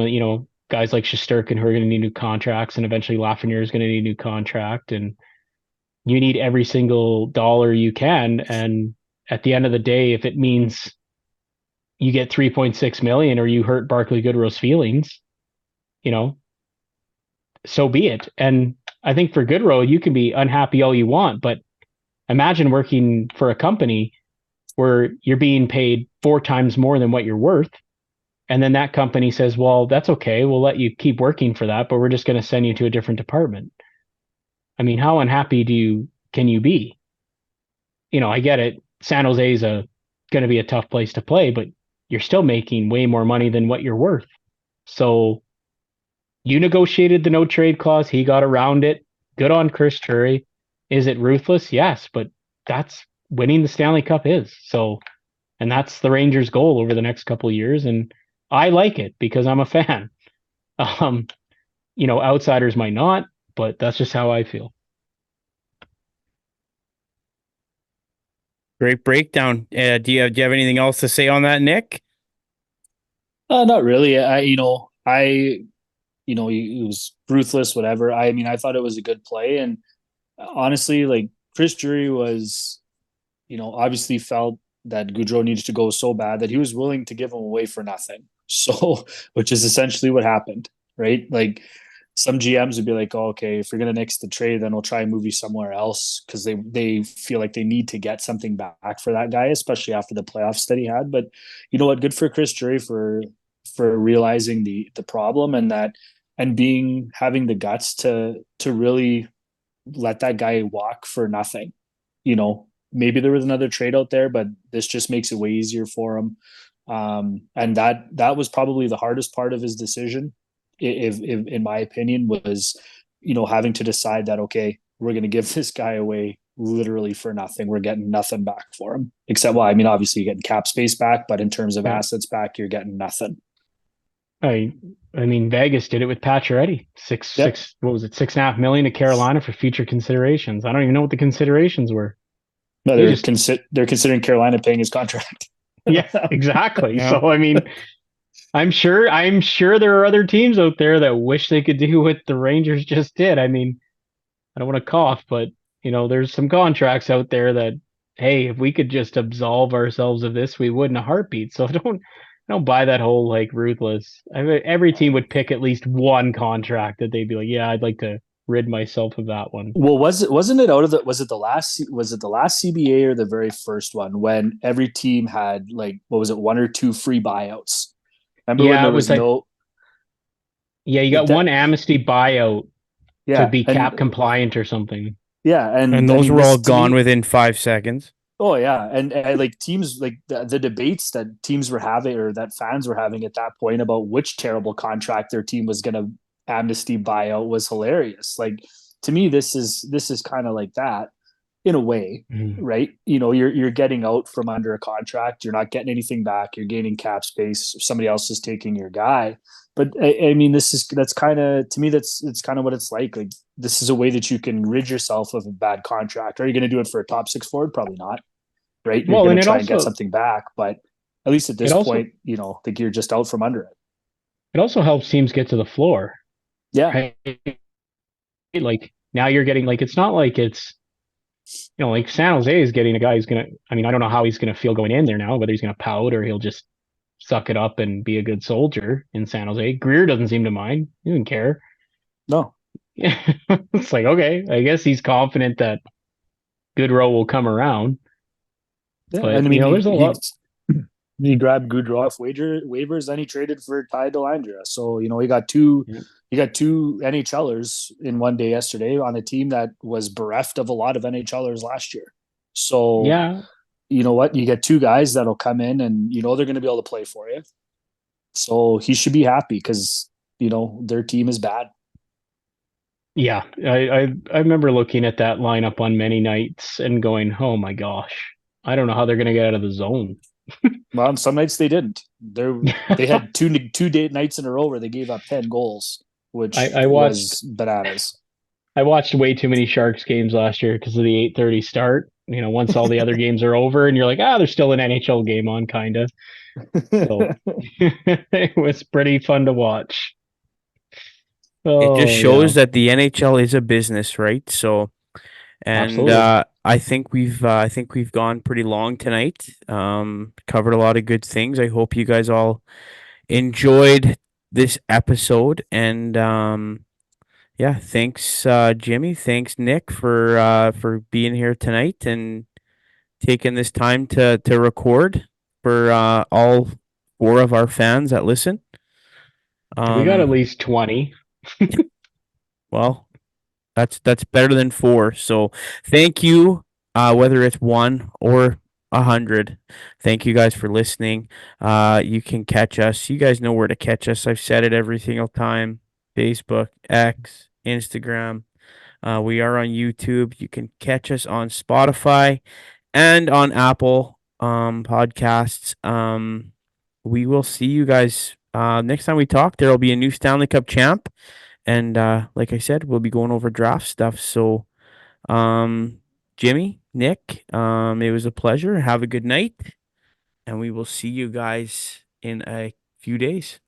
guys like Shesterkin who are going to need new contracts, and eventually Lafreniere is going to need a new contract, and you need every single dollar you can. And at the end of the day, if it means you get 3.6 million or you hurt Barclay Goodrow's feelings, so be it. And I think for Goodrow, you can be unhappy all you want, but imagine working for a company where you're being paid 4 times more than what you're worth. And then that company says, well, that's okay. We'll let you keep working for that, but we're just going to send you to a different department. I mean, how unhappy can you be? I get it. San Jose is going to be a tough place to play, but you're still making way more money than what you're worth. So you negotiated the no trade clause. He got around it. Good on Chris Drury. Is it ruthless? Yes, but that's winning the Stanley Cup is. So, and that's the Rangers' goal over the next couple of years. And I like it because I'm a fan. Outsiders might not, but that's just how I feel. Great breakdown. Do you have anything else to say on that, Nick? Not really. It was ruthless, whatever. I mean, I thought it was a good play, and honestly, like Chris Drury was, obviously felt that Goodrow needed to go so bad that he was willing to give him away for nothing. So, which is essentially what happened, right? Like some GMs would be like, oh, okay, if you're going to nix the trade, then we'll try and move you somewhere else because they feel like they need to get something back for that guy, especially after the playoffs that he had. But you know what? Good for Chris Drury for realizing the problem and having the guts to really let that guy walk for nothing. Maybe there was another trade out there, but this just makes it way easier for him. And that was probably the hardest part of his decision, if in my opinion, was, having to decide that, okay, we're going to give this guy away literally for nothing. We're getting nothing back for him except, well, I mean, obviously you're getting cap space back, but in terms of assets back, you're getting nothing. I mean, Vegas did it with Pacioretty. What was it? $6.5 million to Carolina for future considerations. I don't even know what the considerations were. No, they're considering Carolina paying his contract. Yeah, exactly. Yeah. So I mean, I'm sure there are other teams out there that wish they could do what the Rangers just did. I mean, I don't want to cough, but there's some contracts out there that, hey, if we could just absolve ourselves of this, we would in a heartbeat. So don't buy that whole like ruthless. I mean, every team would pick at least one contract that they'd be like, yeah, I'd like to rid myself of that one. Well, was it the last CBA or the very first one when every team had like, what was it, 1 or 2 free buyouts? Remember when there was no? Yeah, you got one amnesty buyout to be cap compliant or something. Yeah, and those were all gone within 5 seconds. Oh yeah, and like teams, like the debates that teams were having or that fans were having at that point about which terrible contract their team was going to amnesty buyout was hilarious. Like to me, this is kind of like that. in a way, Mhm. right? You know, you're getting out from under a contract. You're not getting anything back. You're gaining cap space. Somebody else is taking your guy. But I mean, that's kind of, to me, it's kind of what it's like. Like, this is a way that you can rid yourself of a bad contract. Are you going to do it for a top six forward? Probably not, right? You're Well, going and to try and get something back, but at least at it this also point, you know, I think you're just out from under it. it also helps teams get to the floor, Yeah, right? Like now you're getting like it's not like it's like San Jose is getting a guy who's gonna. I mean, I don't know how he's gonna feel going in there now, whether he's gonna pout or he'll just suck it up and be a good soldier in San Jose. Greer doesn't seem to mind. He doesn't care. no, It's like, okay, I guess he's confident that Goodrow will come around. yeah, and But I mean, there's a lot. he grabbed Goodrow off waivers, then he traded for Ty Dellandrea. So you know he got two NHLers in one day yesterday on a team that was bereft of a lot of NHLers last year. So Yeah, you know what? You get two guys that'll come in and you know they're going to be able to play for you. So he should be happy because you know their team is bad. yeah. I remember looking at that lineup on many nights and going, oh my gosh, I don't know how they're gonna get out of the zone. Well, on some nights they didn't. They had two date nights in a row where they gave up 10 goals, which I watched was bananas. I watched way too many Sharks games last year because of the 8:30 start. Once all the other games are over, and you're like, there's still an NHL game on, kind of. So it was pretty fun to watch. It just Oh yeah, shows that the NHL is a business, right? So, and absolutely. I think we've gone pretty long tonight. Covered a lot of good things. I hope you guys all enjoyed this episode, and yeah, thanks, Jimmy. Thanks, Nick, for being here tonight and taking this time to record for all four of our fans that listen. We got at Um, least 20. well, that's better than four. So thank you, whether it's one or 100. Thank you guys for listening. You can catch us. You guys know where to catch us. I've said it every single time. Facebook, X, Instagram. We are on YouTube. You can catch us on Spotify and on Apple podcasts. We will see you guys next time we talk. There will be a new Stanley Cup champ. And like I said, we'll be going over draft stuff. So, um, Jimmy, Nick, it was a pleasure. Have a good night, and we will see you guys in a few days.